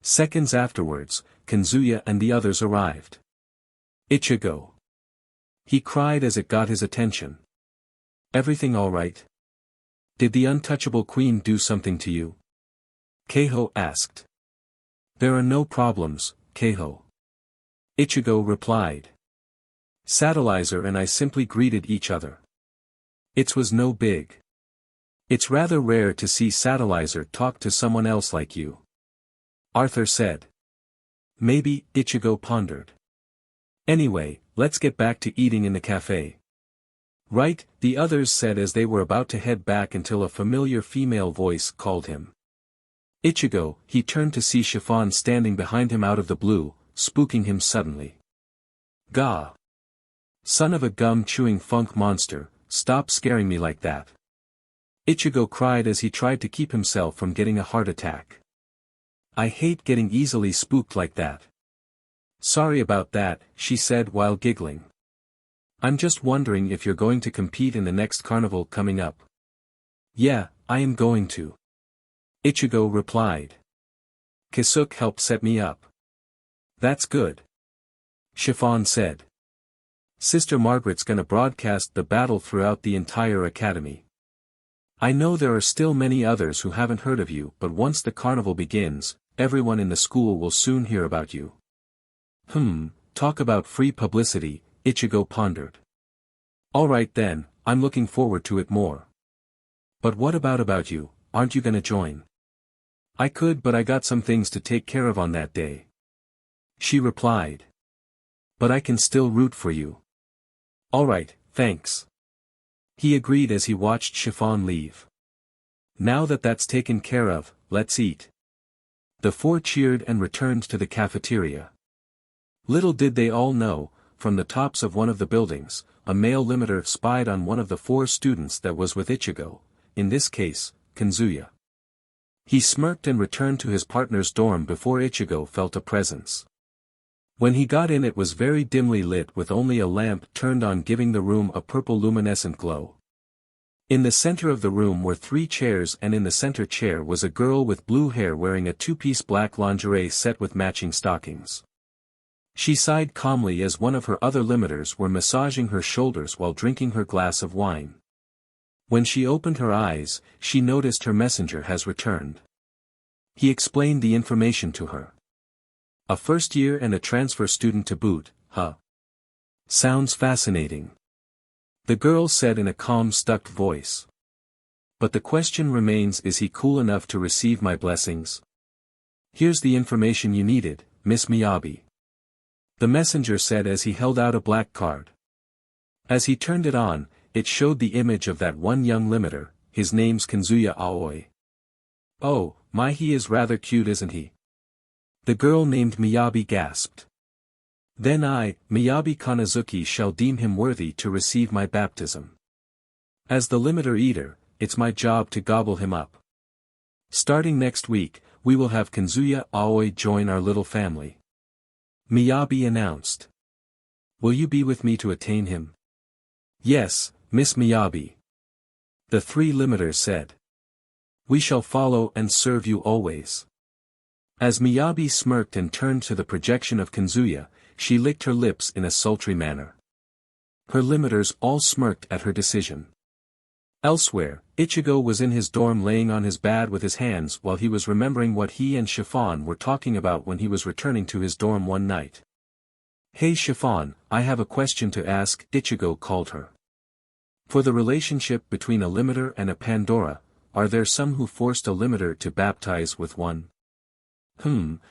Seconds afterwards, Kazuya and the others arrived. Ichigo. He cried as it got his attention. Everything all right? Did the untouchable queen do something to you? Keiho asked. There are no problems, Keiho. Ichigo replied. Satellizer and I simply greeted each other. It was no big. It's rather rare to see Satellizer talk to someone else like you. Arthur said. Maybe, Ichigo pondered. Anyway, let's get back to eating in the cafe. Right, the others said as they were about to head back until a familiar female voice called him. Ichigo, he turned to see Chiffon standing behind him out of the blue, spooking him suddenly. Gah! Son of a gum-chewing funk monster, stop scaring me like that. Ichigo cried as he tried to keep himself from getting a heart attack. I hate getting easily spooked like that. Sorry about that, she said while giggling. I'm just wondering if you're going to compete in the next carnival coming up. Yeah, I am going to. Ichigo replied. Kisuke helped set me up. That's good. Chiffon said. Sister Margaret's gonna broadcast the battle throughout the entire academy. I know there are still many others who haven't heard of you, but once the carnival begins, everyone in the school will soon hear about you. Talk about free publicity, Ichigo pondered. Alright then, I'm looking forward to it more. But what about you, aren't you gonna join? I could but I got some things to take care of on that day. She replied. But I can still root for you. Alright, thanks. He agreed as he watched Chiffon leave. Now that that's taken care of, let's eat. The four cheered and returned to the cafeteria. Little did they all know, from the tops of one of the buildings, a male limiter spied on one of the four students that was with Ichigo, in this case, Kanzuya. He smirked and returned to his partner's dorm before Ichigo felt a presence. When he got in it was very dimly lit with only a lamp turned on giving the room a purple luminescent glow. In the center of the room were 3 chairs and in the center chair was a girl with blue hair wearing a 2-piece black lingerie set with matching stockings. She sighed calmly as one of her other limiters were massaging her shoulders while drinking her glass of wine. When she opened her eyes, she noticed her messenger has returned. He explained the information to her. A first year and a transfer student to boot, huh? Sounds fascinating. The girl said in a calm stuck voice. But the question remains, is he cool enough to receive my blessings? Here's the information you needed, Miss Miyabi. The messenger said as he held out a black card. As he turned it on, it showed the image of that one young limiter, his name's Kanzuya Aoi. Oh, my, he is rather cute, isn't he? The girl named Miyabi gasped. Then I, Miyabi Kanazuki, shall deem him worthy to receive my baptism. As the limiter eater, it's my job to gobble him up. Starting next week, we will have Kanzuya Aoi join our little family. Miyabi announced. Will you be with me to attain him? Yes, Miss Miyabi. The 3 limiters said. We shall follow and serve you always. As Miyabi smirked and turned to the projection of Kanzuya, she licked her lips in a sultry manner. Her limiters all smirked at her decision. Elsewhere, Ichigo was in his dorm laying on his bed with his hands while he was remembering what he and Chiffon were talking about when he was returning to his dorm one night. Hey Chiffon, I have a question to ask, Ichigo called her. For the relationship between a limiter and a Pandora, are there some who forced a limiter to baptize with one?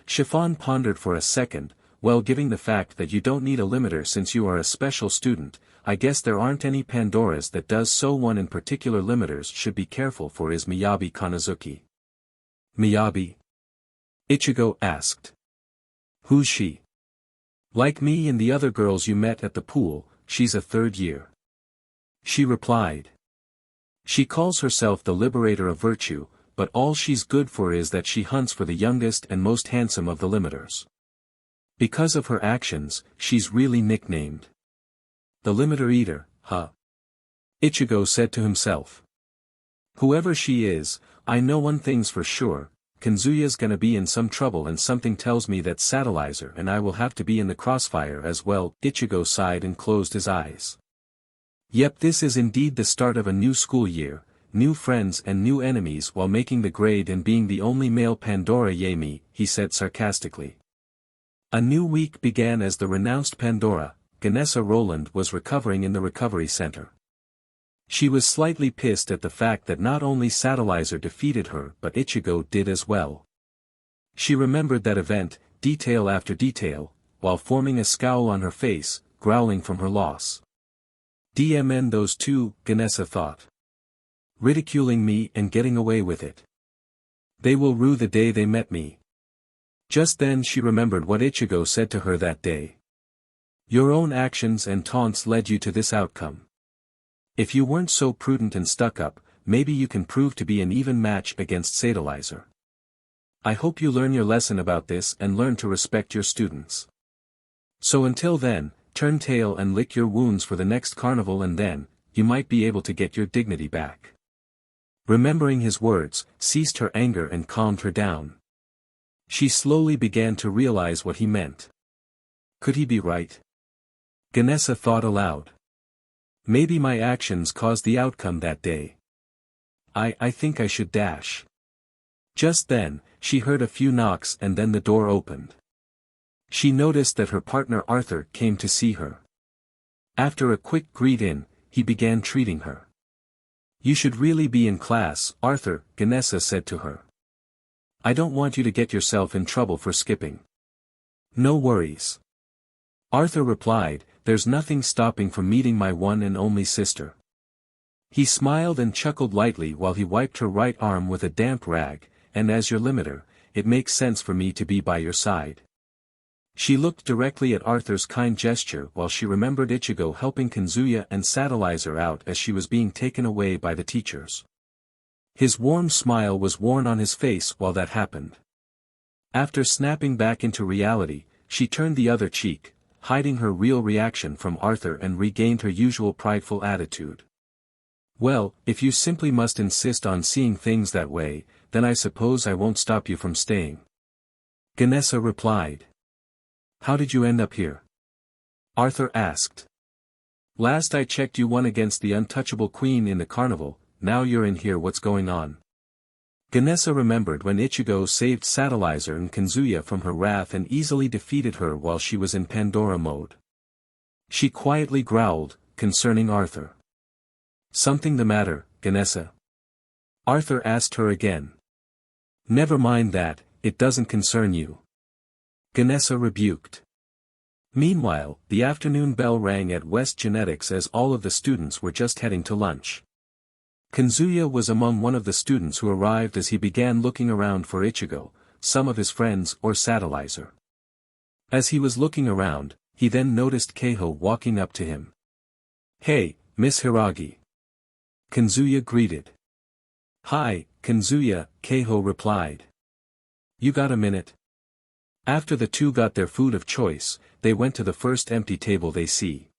Chiffon pondered for a second. Well, given the fact that you don't need a limiter since you are a special student, I guess there aren't any Pandoras that does so. One in particular limiters should be careful for is Miyabi Kanazuki. Miyabi? Ichigo asked. Who's she? Like me and the other girls you met at the pool, she's a 3rd year. She replied. She calls herself the liberator of virtue, but all she's good for is that she hunts for the youngest and most handsome of the limiters. Because of her actions, she's really nicknamed the limiter eater, huh? Ichigo said to himself. Whoever she is, I know one thing's for sure, Kanzuya's gonna be in some trouble and something tells me that Satellizer and I will have to be in the crossfire as well. Ichigo sighed and closed his eyes. Yep, this is indeed the start of a new school year, new friends and new enemies while making the grade and being the only male Pandora, yay me, he said sarcastically. A new week began as the renounced Pandora, Ganessa Roland was recovering in the recovery center. She was slightly pissed at the fact that not only Satellizer defeated her but Ichigo did as well. She remembered that event, detail after detail, while forming a scowl on her face, growling from her loss. DMN those two, Ganessa thought. Ridiculing me and getting away with it. They will rue the day they met me. Just then she remembered what Ichigo said to her that day. Your own actions and taunts led you to this outcome. If you weren't so prudent and stuck up, maybe you can prove to be an even match against Satellizer. I hope you learn your lesson about this and learn to respect your students. So until then, turn tail and lick your wounds for the next carnival, and then, you might be able to get your dignity back. Remembering his words, ceased her anger and calmed her down. She slowly began to realize what he meant. Could he be right? Ganessa thought aloud. Maybe my actions caused the outcome that day. I think I should dash. Just then, she heard a few knocks and then the door opened. She noticed that her partner Arthur came to see her. After a quick greet-in, he began treating her. You should really be in class, Arthur, Ganessa said to her. I don't want you to get yourself in trouble for skipping. No worries. Arthur replied, there's nothing stopping from meeting my one and only sister. He smiled and chuckled lightly while he wiped her right arm with a damp rag, and as your limiter, it makes sense for me to be by your side. She looked directly at Arthur's kind gesture while she remembered Ichigo helping Kazuya and Satellizer out as she was being taken away by the teachers. His warm smile was worn on his face while that happened. After snapping back into reality, she turned the other cheek, hiding her real reaction from Arthur, and regained her usual prideful attitude. Well, if you simply must insist on seeing things that way, then I suppose I won't stop you from staying. Ganessa replied. How did you end up here? Arthur asked. Last I checked you won against the untouchable queen in the carnival, now you're in here, what's going on? Ganessa remembered when Ichigo saved Satellizer and Kazuya from her wrath and easily defeated her while she was in Pandora mode. She quietly growled, concerning Arthur. Something the matter, Ganessa? Arthur asked her again. Never mind that, it doesn't concern you. Ganessa rebuked. Meanwhile, the afternoon bell rang at West Genetics as all of the students were just heading to lunch. Kazuya was among one of the students who arrived as he began looking around for Ichigo, some of his friends or Satellizer. As he was looking around, he then noticed Keiho walking up to him. Hey, Miss Hiragi. Kazuya greeted. Hi, Kazuya, Keiho replied. You got a minute? After the two got their food of choice, they went to the first empty table they see.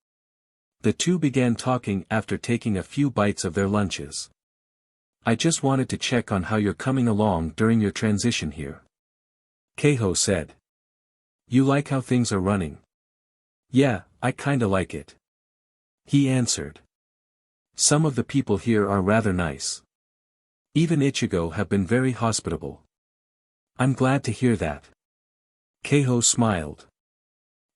The two began talking after taking a few bites of their lunches. I just wanted to check on how you're coming along during your transition here. Keiho said. You like how things are running? Yeah, I kinda like it. He answered. Some of the people here are rather nice. Even Ichigo have been very hospitable. I'm glad to hear that. Keiho smiled.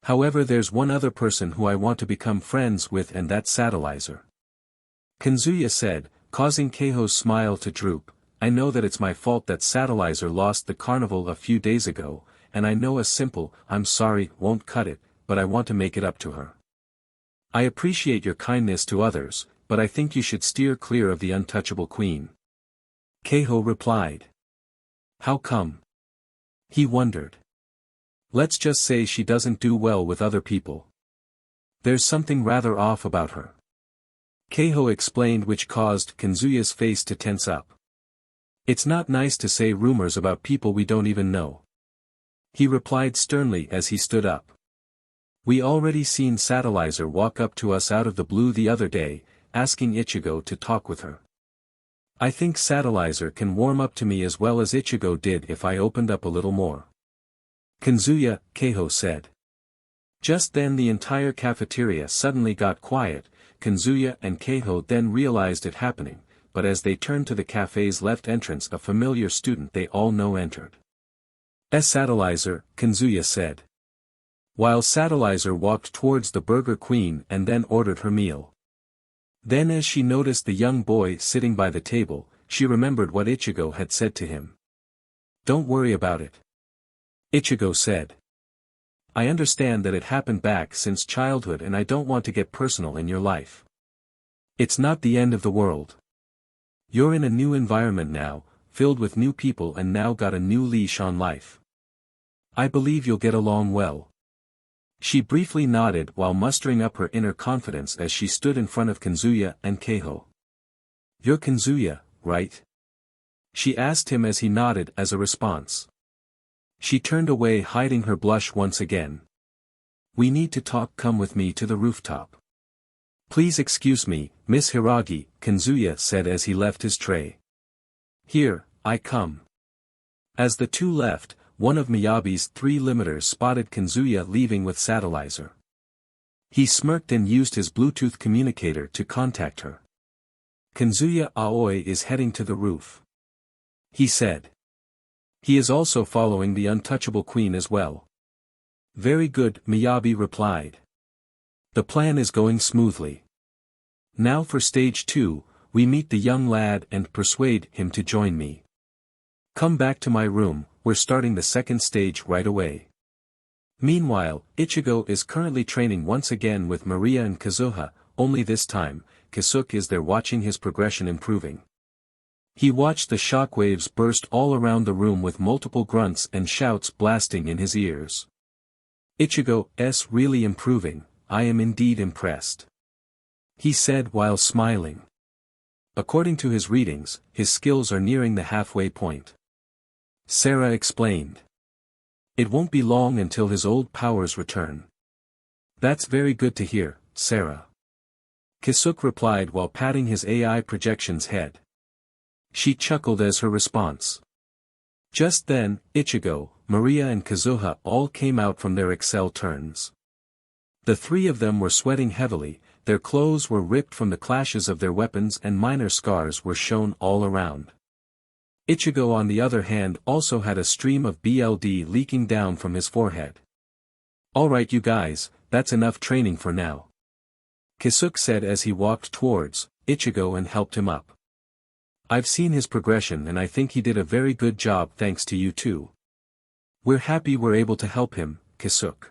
However, there's one other person who I want to become friends with, and that's Satellizer. Kazuya said, causing Keiho's smile to droop. I know that it's my fault that Satellizer lost the carnival a few days ago, and I know a simple, I'm sorry, won't cut it, but I want to make it up to her. I appreciate your kindness to others, but I think you should steer clear of the untouchable queen. Keiho replied. How come? He wondered. Let's just say she doesn't do well with other people. There's something rather off about her. Keiho explained, which caused Kazuya's face to tense up. It's not nice to say rumors about people we don't even know. He replied sternly as he stood up. We already seen Satellizer walk up to us out of the blue the other day, asking Ichigo to talk with her. I think Satellizer can warm up to me as well as Ichigo did if I opened up a little more. Kazuya, Keiho said. Just then the entire cafeteria suddenly got quiet. Kazuya and Keiho then realized it happening, but as they turned to the cafe's left entrance, a familiar student they all know entered. Satellizer, Kazuya said. while Satellizer walked towards the Burger Queen and then ordered her meal. Then as she noticed the young boy sitting by the table, she remembered what Ichigo had said to him. "Don't worry about it," Ichigo said. "I understand that it happened back since childhood and I don't want to get personal in your life. It's not the end of the world. You're in a new environment now, filled with new people and now got a new leash on life. I believe you'll get along well." She briefly nodded while mustering up her inner confidence as she stood in front of Kazuya and Keiho. "You're Kazuya, right?" she asked him as he nodded as a response. She turned away hiding her blush once again. "We need to talk, come with me to the rooftop." "Please excuse me, Miss Hiragi," Kazuya said as he left his tray. "Here, I come." As the two left, one of Miyabi's 3 limiters spotted Kazuya leaving with Satellizer. He smirked and used his Bluetooth communicator to contact her. "Kazuya Aoi is heading to the roof," he said. "He is also following the untouchable queen as well." "Very good," Miyabi replied. "The plan is going smoothly. Now for stage 2, we meet the young lad and persuade him to join me. Come back to my room, we're starting the second stage right away." Meanwhile, Ichigo is currently training once again with Maria and Kazuha, only this time, Kisuke is there watching his progression improving. He watched the shockwaves burst all around the room with multiple grunts and shouts blasting in his ears. "Ichigo's really improving, I am indeed impressed," he said while smiling. According to his readings, his skills are nearing the halfway point. Sarah explained. "It won't be long until his old powers return." "That's very good to hear, Sarah," Kisuke replied while patting his AI projection's head. She chuckled as her response. Just then, Ichigo, Maria and Kazuha all came out from their Excel turns. The 3 of them were sweating heavily, their clothes were ripped from the clashes of their weapons and minor scars were shown all around. Ichigo on the other hand also had a stream of BLD leaking down from his forehead. "Alright you guys, that's enough training for now," Kisuke said as he walked towards Ichigo and helped him up. "I've seen his progression and I think he did a very good job thanks to you too. We're happy we're able to help him, Kisuke."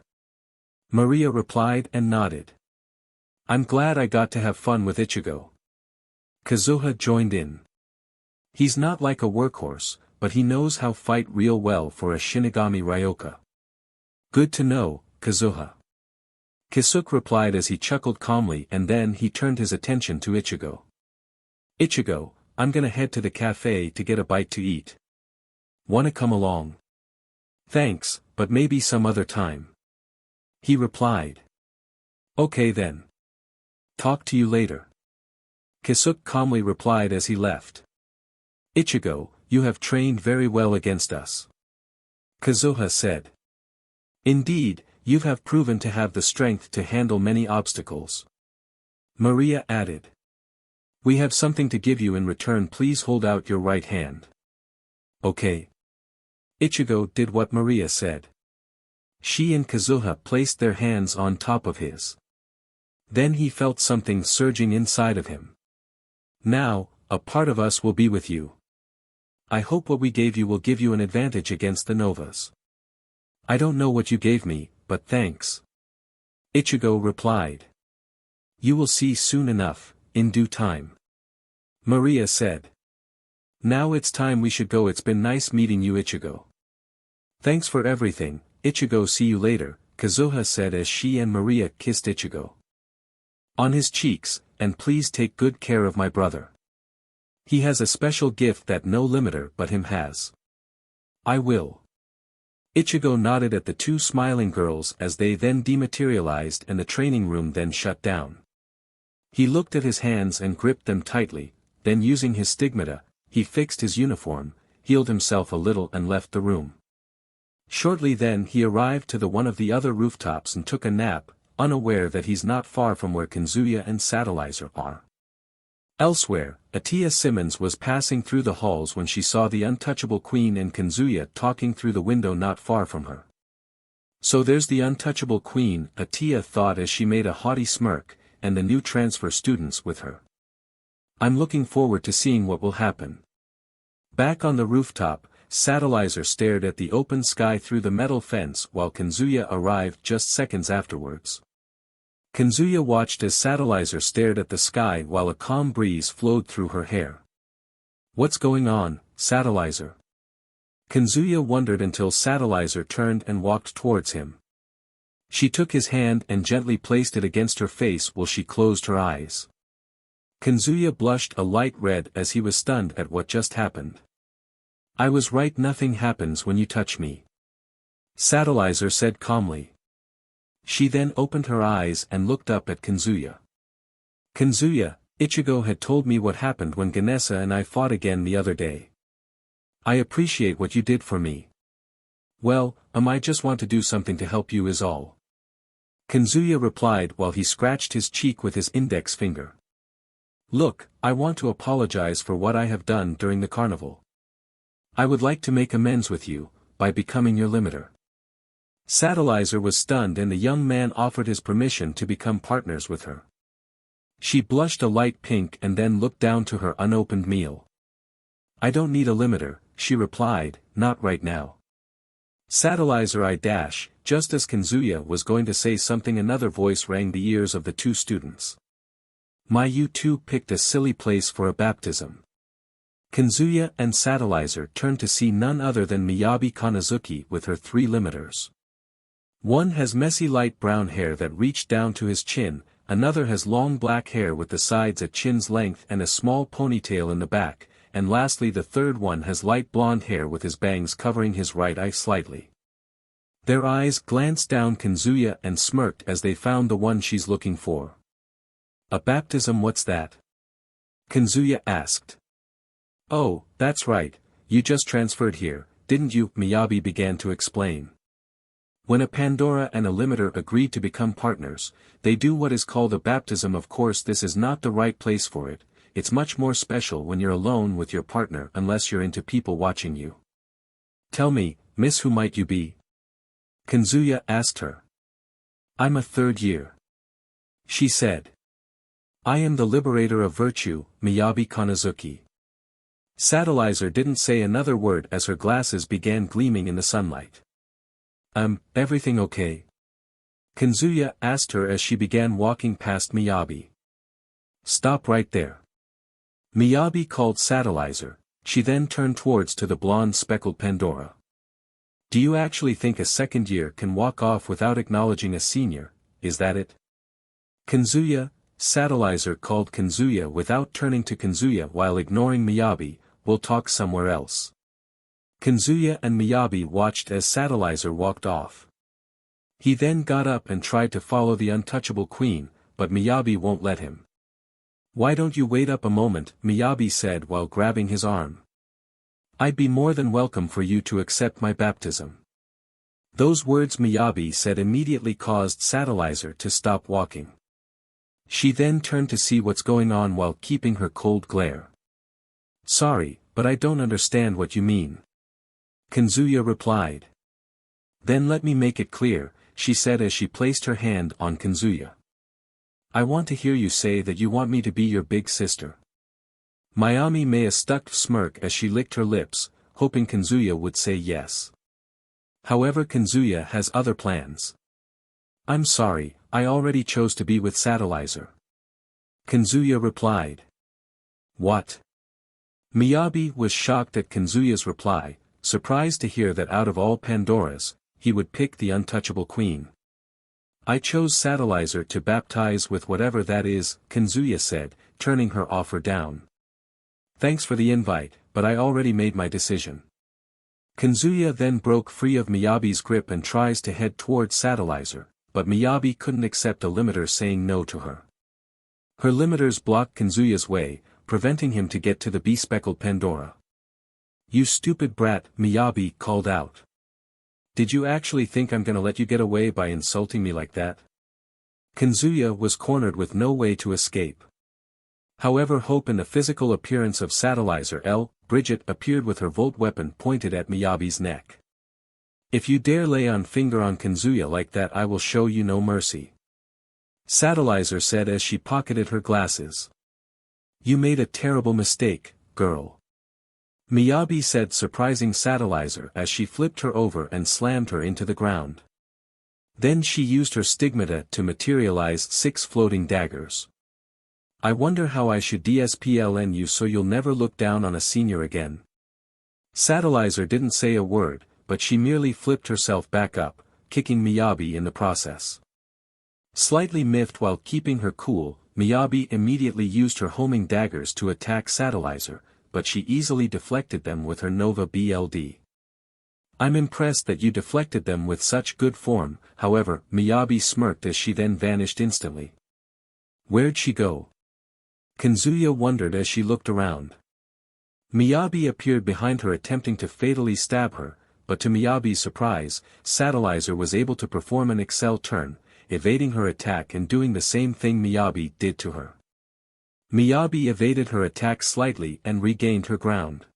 Maria replied and nodded. "I'm glad I got to have fun with Ichigo." Kazuha joined in. "He's not like a workhorse, but he knows how fight real well for a Shinigami Ryoka." "Good to know, Kazuha," Kisuke replied as he chuckled calmly and then he turned his attention to Ichigo. "Ichigo, I'm gonna head to the cafe to get a bite to eat. Wanna come along?" "Thanks, but maybe some other time," he replied. "Okay then. Talk to you later," Kisuke calmly replied as he left. "Ichigo, you have trained very well against us," Kazuha said. "Indeed, you have proven to have the strength to handle many obstacles," Maria added. "We have something to give you in return, please hold out your right hand." "Okay." Ichigo did what Maria said. She and Kazuha placed their hands on top of his. Then he felt something surging inside of him. "Now, a part of us will be with you. I hope what we gave you will give you an advantage against the Novas." "I don't know what you gave me, but thanks," Ichigo replied. "You will see soon enough, in due time," Maria said. "Now it's time we should go, it's been nice meeting you Ichigo." "Thanks for everything, Ichigo, see you later," Kazuha said as she and Maria kissed Ichigo on his cheeks, "and please take good care of my brother. He has a special gift that no limiter but him has." "I will." Ichigo nodded at the 2 smiling girls as they then dematerialized and the training room then shut down. He looked at his hands and gripped them tightly, then using his stigmata, he fixed his uniform, healed himself a little and left the room. Shortly then he arrived to one of the other rooftops and took a nap, unaware that he's not far from where Kazuya and Satellizer are. Elsewhere, Atia Simmons was passing through the halls when she saw the untouchable queen and Kazuya talking through the window not far from her. So there's the untouchable queen, Atia thought as she made a haughty smirk, and the new transfer students with her. I'm looking forward to seeing what will happen. Back on the rooftop, Satellizer stared at the open sky through the metal fence while Kazuya arrived just seconds afterwards. Kazuya watched as Satellizer stared at the sky while a calm breeze flowed through her hair. What's going on, Satellizer? Kazuya wondered until Satellizer turned and walked towards him. She took his hand and gently placed it against her face while she closed her eyes. Kazuya blushed a light red as he was stunned at what just happened. I was right, nothing happens when you touch me. Satellizer said calmly. She then opened her eyes and looked up at Kazuya. Kazuya, Ichigo had told me what happened when Ganesa and I fought again the other day. I appreciate what you did for me. Well, I just want to do something to help you is all. Kazuya replied while he scratched his cheek with his index finger. Look, I want to apologize for what I have done during the carnival. I would like to make amends with you, by becoming your limiter. Satellizer was stunned and the young man offered his permission to become partners with her. She blushed a light pink and then looked down to her unopened meal. I don't need a limiter, she replied, not right now. Satellizer just as Kazuya was going to say something, another voice rang the ears of the two students. You two picked a silly place for a baptism. Kazuya and Satellizer turned to see none other than Miyabi Kanazuki with her 3 limiters. One has messy light brown hair that reached down to his chin, another has long black hair with the sides at chin's length and a small ponytail in the back, and lastly the third one has light blonde hair with his bangs covering his right eye slightly. Their eyes glanced down Kazuya and smirked as they found the one she's looking for. A baptism, what's that? Kazuya asked. Oh, that's right, you just transferred here, didn't you? Miyabi began to explain. When a Pandora and a limiter agree to become partners, they do what is called a baptism. Of course this is not the right place for it, it's much more special when you're alone with your partner unless you're into people watching you. Tell me, miss, who might you be? Kazuya asked her. I'm a 3rd year. She said. I am the liberator of virtue, Miyabi Kanazuki. Satellizer didn't say another word as her glasses began gleaming in the sunlight. Everything okay? Kazuya asked her as she began walking past Miyabi. Stop right there. Miyabi called Satellizer, she then turned towards to the blonde speckled Pandora. Do you actually think a 2nd year can walk off without acknowledging a senior, is that it? Kazuya, Satellizer called Kazuya without turning to Kazuya while ignoring Miyabi, we'll talk somewhere else. Kazuya and Miyabi watched as Satellizer walked off. He then got up and tried to follow the untouchable queen, but Miyabi won't let him. Why don't you wait up a moment, Miyabi said while grabbing his arm. I'd be more than welcome for you to accept my baptism. Those words Miyabi said immediately caused Satellizer to stop walking. She then turned to see what's going on while keeping her cold glare. Sorry, but I don't understand what you mean. Kazuya replied. Then let me make it clear, she said as she placed her hand on Kazuya. I want to hear you say that you want me to be your big sister. Miyabi made a stuck smirk as she licked her lips, hoping Kazuya would say yes. However, Kazuya has other plans. I'm sorry, I already chose to be with Satellizer. Kazuya replied. What? Miyabi was shocked at Kazuya's reply, surprised to hear that out of all Pandoras, he would pick the untouchable queen. I chose Satellizer to baptize with whatever that is, Kazuya said, turning her offer down. Thanks for the invite, but I already made my decision. Kazuya then broke free of Miyabi's grip and tries to head towards Satellizer, but Miyabi couldn't accept a limiter saying no to her. Her limiters blocked Kazuya's way, preventing him to get to the bespeckled Pandora. You stupid brat, Miyabi called out. Did you actually think I'm gonna let you get away by insulting me like that? Kazuya was cornered with no way to escape. However, hope in the physical appearance of Satellizer Bridget appeared with her volt weapon pointed at Miyabi's neck. If you dare lay on finger on Kazuya like that, I will show you no mercy. Satellizer said as she pocketed her glasses. You made a terrible mistake, girl. Miyabi said, surprising Satellizer as she flipped her over and slammed her into the ground. Then she used her stigmata to materialize 6 floating daggers. I wonder how I should discipline you so you'll never look down on a senior again. Satellizer didn't say a word, but she merely flipped herself back up, kicking Miyabi in the process. Slightly miffed while keeping her cool, Miyabi immediately used her homing daggers to attack Satellizer, but she easily deflected them with her Nova BLD. I'm impressed that you deflected them with such good form, however, Miyabi smirked as she then vanished instantly. Where'd she go? Kazuya wondered as she looked around. Miyabi appeared behind her attempting to fatally stab her, but to Miyabi's surprise, Satellizer was able to perform an Excel turn, evading her attack and doing the same thing Miyabi did to her. Miyabi evaded her attack slightly and regained her ground.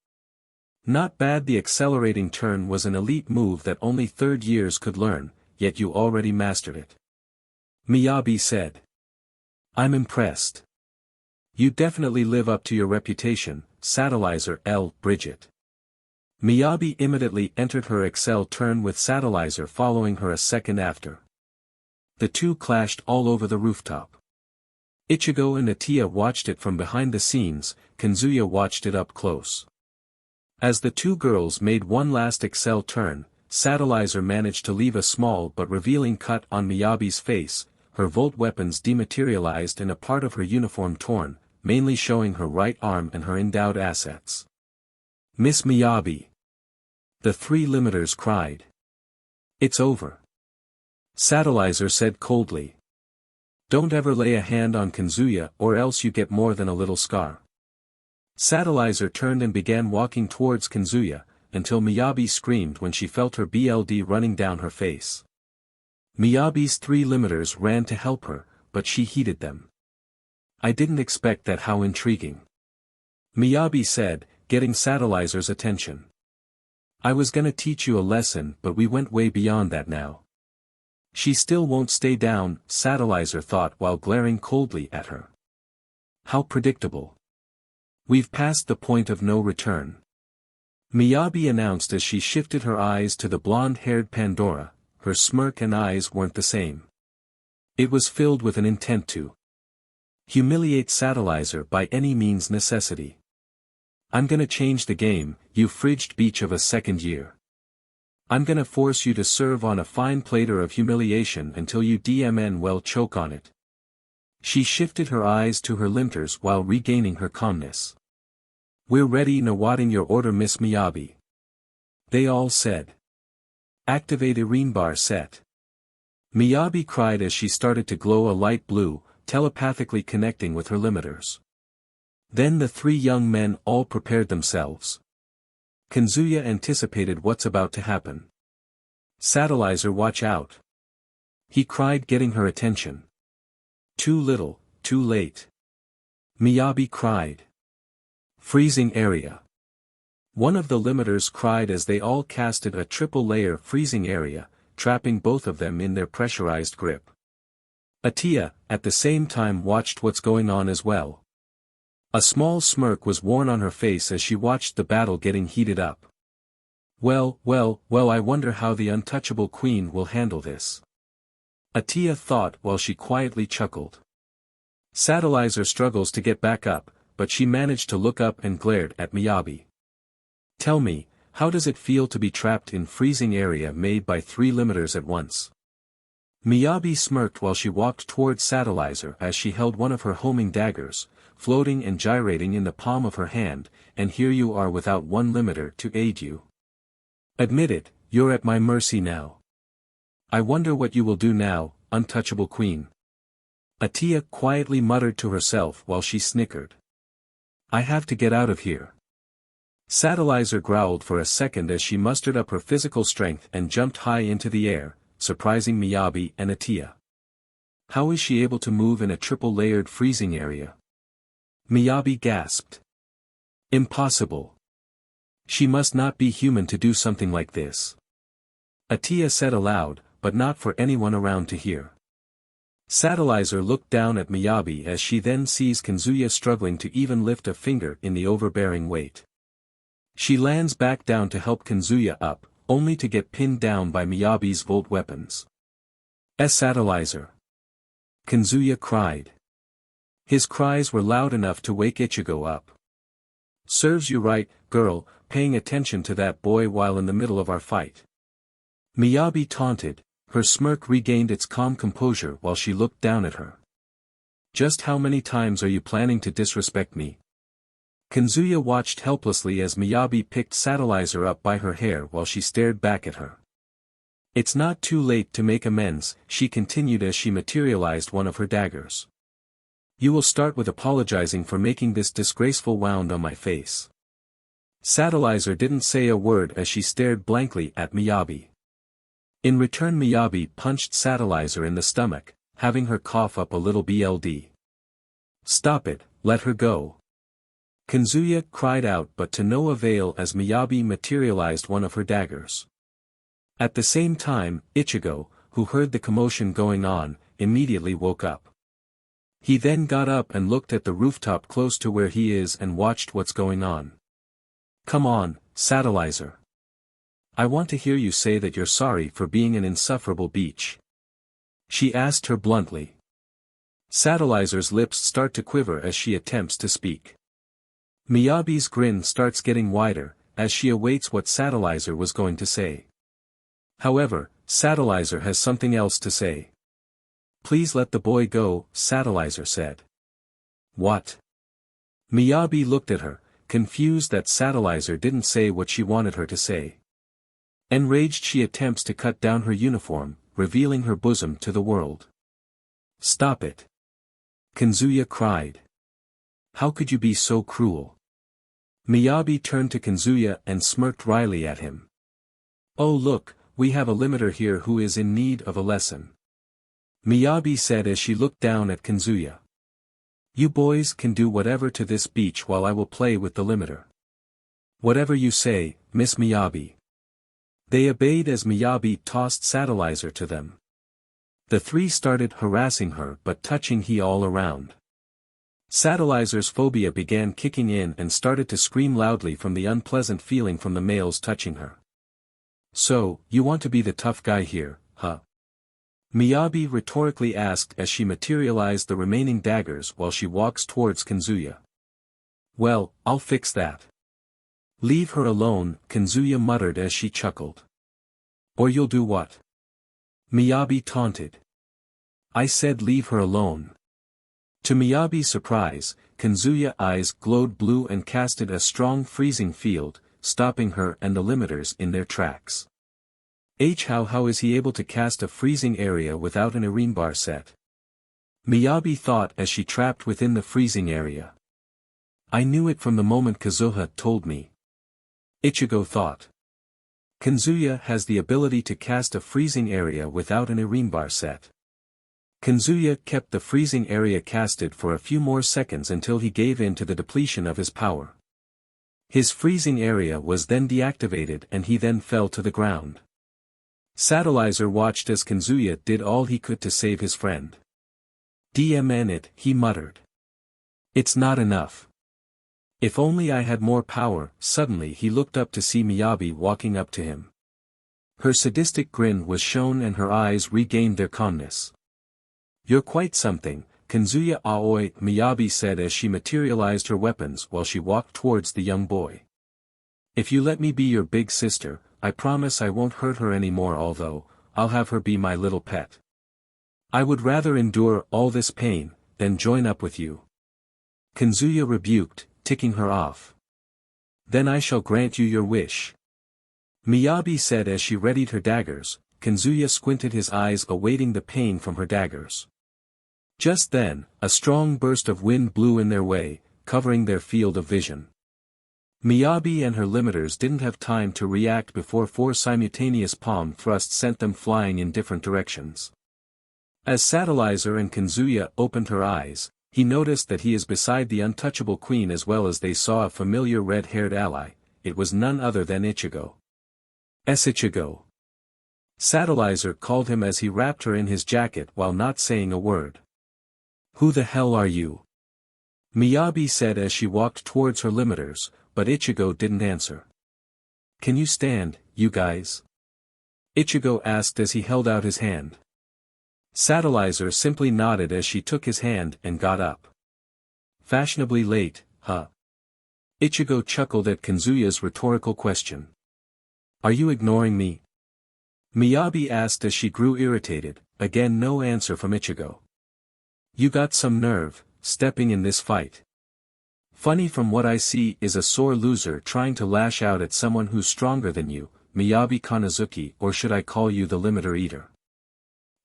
Not bad. The accelerating turn was an elite move that only third years could learn, yet you already mastered it. Miyabi said. I'm impressed. You definitely live up to your reputation, Satellizer L. Bridget. Miyabi immediately entered her Excel turn with Satellizer following her a second after. The two clashed all over the rooftop. Ichigo and Atia watched it from behind the scenes, Kazuya watched it up close. As the two girls made one last Excel turn, Satellizer managed to leave a small but revealing cut on Miyabi's face, her volt weapons dematerialized and a part of her uniform torn, mainly showing her right arm and her endowed assets. Miss Miyabi! The 3 limiters cried. It's over. Satellizer said coldly. Don't ever lay a hand on Kazuya or else you get more than a little scar. Satellizer turned and began walking towards Kazuya, until Miyabi screamed when she felt her BLD running down her face. Miyabi's 3 limiters ran to help her, but she heeded them. I didn't expect that. How intriguing. Miyabi said, getting Satellizer's attention. I was gonna teach you a lesson but we went way beyond that now. She still won't stay down, Satellizer thought while glaring coldly at her. How predictable. We've passed the point of no return. Miyabi announced as she shifted her eyes to the blonde-haired Pandora, her smirk and eyes weren't the same. It was filled with an intent to humiliate Satellizer by any means necessity. I'm gonna change the game, you frigid beach of a second year. I'm gonna force you to serve on a fine platter of humiliation until you well choke on it. She shifted her eyes to her limiters while regaining her calmness. We're ready. Awaiting your order, Miss Miyabi. They all said. Activate Irene bar set. Miyabi cried as she started to glow a light blue, telepathically connecting with her limiters. Then the 3 young men all prepared themselves. Kazuya anticipated what's about to happen. Satellizer, watch out. He cried, getting her attention. Too little, too late. Miyabi cried. Freezing area. One of the limiters cried as they all casted a triple layer freezing area, trapping both of them in their pressurized grip. Atia, at the same time, watched what's going on as well. A small smirk was worn on her face as she watched the battle getting heated up. Well, I wonder how the untouchable queen will handle this. Atia thought while she quietly chuckled. Satellizer struggles to get back up, but she managed to look up and glared at Miyabi. Tell me, how does it feel to be trapped in freezing area made by 3 limiters at once? Miyabi smirked while she walked towards Satellizer as she held one of her homing daggers, floating and gyrating in the palm of her hand, and here you are without 1 limiter to aid you. Admit it, you're at my mercy now. I wonder what you will do now, untouchable queen. Atia quietly muttered to herself while she snickered. I have to get out of here. Satellizer growled for a second as she mustered up her physical strength and jumped high into the air, surprising Miyabi and Atia. How is she able to move in a triple-layered freezing area? Miyabi gasped. Impossible. She must not be human to do something like this. Atia said aloud, but not for anyone around to hear. Satellizer looked down at Miyabi as she then sees Kazuya struggling to even lift a finger in the overbearing weight. She lands back down to help Kazuya up, only to get pinned down by Miyabi's volt weapons. Satellizer! Kazuya cried. His cries were loud enough to wake Ichigo up. Serves you right, girl, paying attention to that boy while in the middle of our fight. Miyabi taunted. Her smirk regained its calm composure while she looked down at her. Just how many times are you planning to disrespect me? Kazuya watched helplessly as Miyabi picked Satellizer up by her hair while she stared back at her. It's not too late to make amends, she continued as she materialized one of her daggers. You will start with apologizing for making this disgraceful wound on my face. Satellizer didn't say a word as she stared blankly at Miyabi. In return Miyabi punched Satellizer in the stomach, having her cough up a little BLD. Stop it, let her go. Kazuya cried out but to no avail as Miyabi materialized one of her daggers. At the same time, Ichigo, who heard the commotion going on, immediately woke up. He then got up and looked at the rooftop close to where he is and watched what's going on. Come on, Satellizer. I want to hear you say that you're sorry for being an insufferable beach. She asked her bluntly. Satellizer's lips start to quiver as she attempts to speak. Miyabi's grin starts getting wider, as she awaits what Satellizer was going to say. However, Satellizer has something else to say. Please let the boy go, Satellizer said. What? Miyabi looked at her, confused that Satellizer didn't say what she wanted her to say. Enraged she attempts to cut down her uniform, revealing her bosom to the world. Stop it. Kazuya cried. How could you be so cruel? Miyabi turned to Kazuya and smirked wryly at him. Oh look, we have a limiter here who is in need of a lesson. Miyabi said as she looked down at Kazuya. You boys can do whatever to this beach while I will play with the limiter. Whatever you say, Miss Miyabi. They obeyed as Miyabi tossed Satellizer to them. The three started harassing her but touching he all around. Satellizer's phobia began kicking in and started to scream loudly from the unpleasant feeling from the males touching her. So, you want to be the tough guy here, huh? Miyabi rhetorically asked as she materialized the remaining daggers while she walks towards Kazuya. Well, I'll fix that. Leave her alone, Kazuya muttered as she chuckled. Or you'll do what? Miyabi taunted. I said leave her alone. To Miyabi's surprise, Kazuya's eyes glowed blue and casted a strong freezing field, stopping her and the limiters in their tracks. How is he able to cast a freezing area without an Irene bar set? Miyabi thought as she trapped within the freezing area. I knew it from the moment Kazuha told me. Ichigo thought. Kazuya has the ability to cast a freezing area without an Irene bar set. Kazuya kept the freezing area casted for a few more seconds until he gave in to the depletion of his power. His freezing area was then deactivated and he then fell to the ground. Satellizer watched as Kazuya did all he could to save his friend. DMN it, he muttered. It's not enough. If only I had more power. Suddenly he looked up to see Miyabi walking up to him. Her sadistic grin was shown and her eyes regained their calmness. You're quite something, Kazuya Aoi, Miyabi said as she materialized her weapons while she walked towards the young boy. If you let me be your big sister, I promise I won't hurt her anymore, although, I'll have her be my little pet. I would rather endure all this pain, than join up with you. Kazuya rebuked, ticking her off. Then I shall grant you your wish. Miyabi said as she readied her daggers. Kazuya squinted his eyes awaiting the pain from her daggers. Just then, a strong burst of wind blew in their way, covering their field of vision. Miyabi and her limiters didn't have time to react before 4 simultaneous palm thrusts sent them flying in different directions. As Satellizer and Kazuya opened her eyes, he noticed that he is beside the untouchable queen as well as they saw a familiar red-haired ally. It was none other than Ichigo. Ichigo. Satellizer called him as he wrapped her in his jacket while not saying a word. "Who the hell are you?" Miyabi said as she walked towards her limiters, but Ichigo didn't answer. "Can you stand, you guys?" Ichigo asked as he held out his hand. Satellizer simply nodded as she took his hand and got up. "Fashionably late, huh?" Ichigo chuckled at Kanzuya's rhetorical question. "Are you ignoring me?" Miyabi asked as she grew irritated, again no answer from Ichigo. "You got some nerve, stepping in this fight. Funny from what I see is a sore loser trying to lash out at someone who's stronger than you, Miyabi Kanazuki, or should I call you the limiter eater?"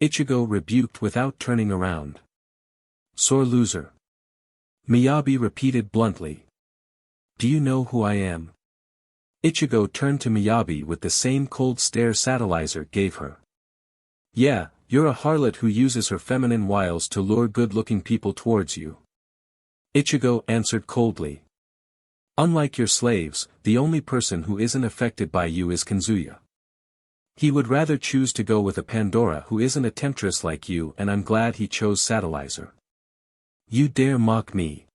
Ichigo rebuked without turning around. "Sore loser." Miyabi repeated bluntly. "Do you know who I am?" Ichigo turned to Miyabi with the same cold stare Satellizer gave her. "Yeah, you're a harlot who uses her feminine wiles to lure good-looking people towards you." Ichigo answered coldly. "Unlike your slaves, the only person who isn't affected by you is Kanzuya. He would rather choose to go with a Pandora who isn't a temptress like you, and I'm glad he chose Satellizer. You dare mock me?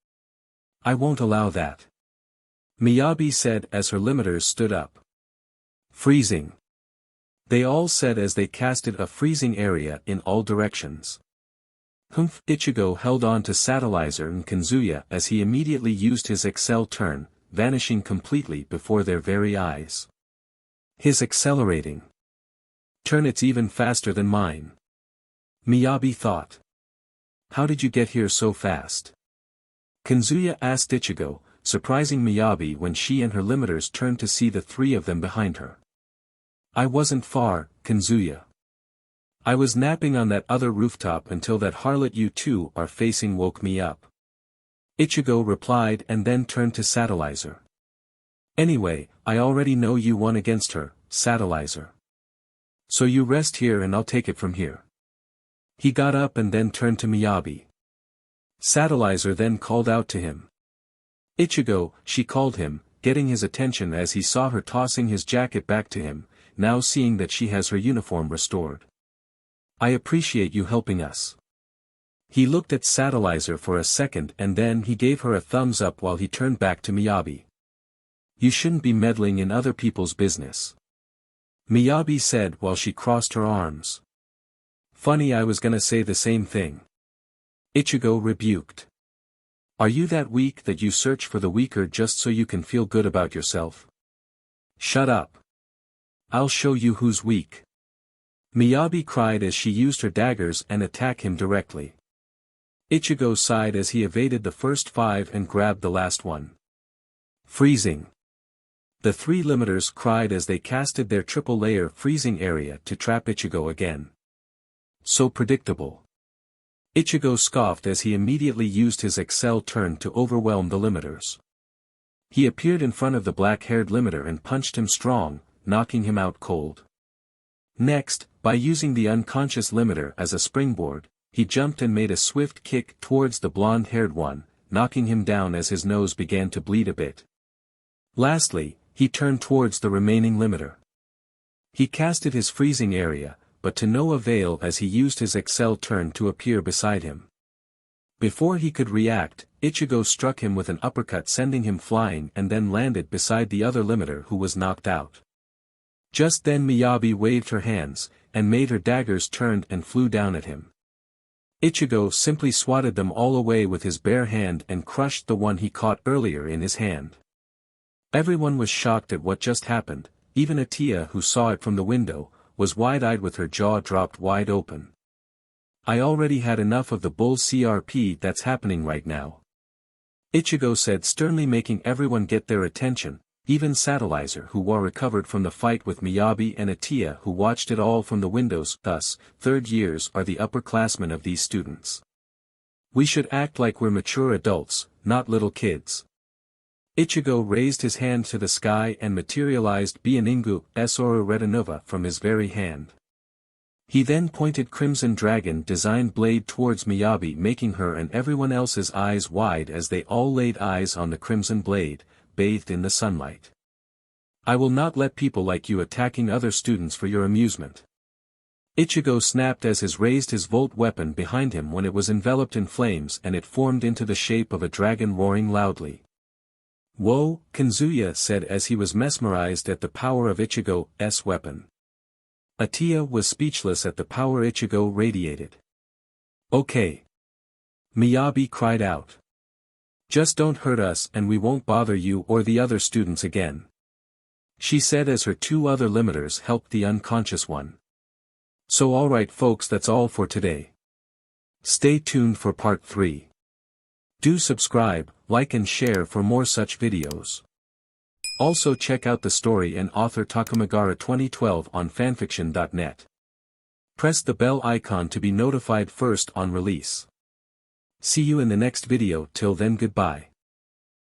I won't allow that," Miyabi said as her limiters stood up. "Freezing," they all said as they casted a freezing area in all directions. "Humph!" Ichigo held on to Satellizer and Kanzuya as he immediately used his Excel turn, vanishing completely before their very eyes. His accelerating turn, it's even faster than mine, Miyabi thought. "How did you get here so fast?" Kanzuya asked Ichigo, surprising Miyabi when she and her limiters turned to see the three of them behind her. "I wasn't far, Kanzuya. I was napping on that other rooftop until that harlot you two are facing woke me up," Ichigo replied and then turned to Satellizer. "Anyway, I already know you won against her, Satellizer. So you rest here and I'll take it from here." He got up and then turned to Miyabi. Satellizer then called out to him. "Ichigo," she called him, getting his attention as he saw her tossing his jacket back to him, now seeing that she has her uniform restored. "I appreciate you helping us." He looked at Satellizer for a second and then he gave her a thumbs up while he turned back to Miyabi. "You shouldn't be meddling in other people's business," Miyabi said while she crossed her arms. "Funny, I was gonna say the same thing," Ichigo rebuked. "Are you that weak that you search for the weaker just so you can feel good about yourself? Shut up. I'll show you who's weak," Miyabi cried as she used her daggers and attacked him directly. Ichigo sighed as he evaded the first 5 and grabbed the last one. Freezing. The three limiters cried as they casted their triple-layer freezing area to trap Ichigo again. So predictable. Ichigo scoffed as he immediately used his Excel turn to overwhelm the limiters. He appeared in front of the black-haired limiter and punched him strong, knocking him out cold. Next, by using the unconscious limiter as a springboard, he jumped and made a swift kick towards the blonde-haired one, knocking him down as his nose began to bleed a bit. Lastly, he turned towards the remaining limiter. He casted his freezing area, but to no avail as he used his Excel turn to appear beside him. Before he could react, Ichigo struck him with an uppercut sending him flying and then landed beside the other limiter who was knocked out. Just then Miyabi waved her hands, and made her daggers turned and flew down at him. Ichigo simply swatted them all away with his bare hand and crushed the one he caught earlier in his hand. Everyone was shocked at what just happened, even Atiya who saw it from the window, was wide-eyed with her jaw dropped wide open. "I already had enough of the bull CRP that's happening right now," Ichigo said sternly, making everyone get their attention, even Satellizer who was recovered from the fight with Miyabi and Atiya who watched it all from the windows. "Us, third years are the upperclassmen of these students. We should act like we're mature adults, not little kids." Ichigo raised his hand to the sky and materialized Byaningu Esora Retinova from his very hand. He then pointed Crimson Dragon designed blade towards Miyabi, making her and everyone else's eyes wide as they all laid eyes on the crimson blade, bathed in the sunlight. "I will not let people like you attacking other students for your amusement. Ichigo snapped as his raised his volt weapon behind him when it was enveloped in flames and it formed into the shape of a dragon roaring loudly. "Whoa," Kanzuya said as he was mesmerized at the power of Ichigo's weapon. Atiya was speechless at the power Ichigo radiated. "Okay." Miyabi cried out. "Just don't hurt us and we won't bother you or the other students again," she said as her two other limiters helped the unconscious one. So alright folks, that's all for today. Stay tuned for part 3. Do subscribe, like and share for more such videos. Also check out the story and author Takumagara 2012 on fanfiction.net. Press the bell icon to be notified first on release. See you in the next video. Till then, goodbye.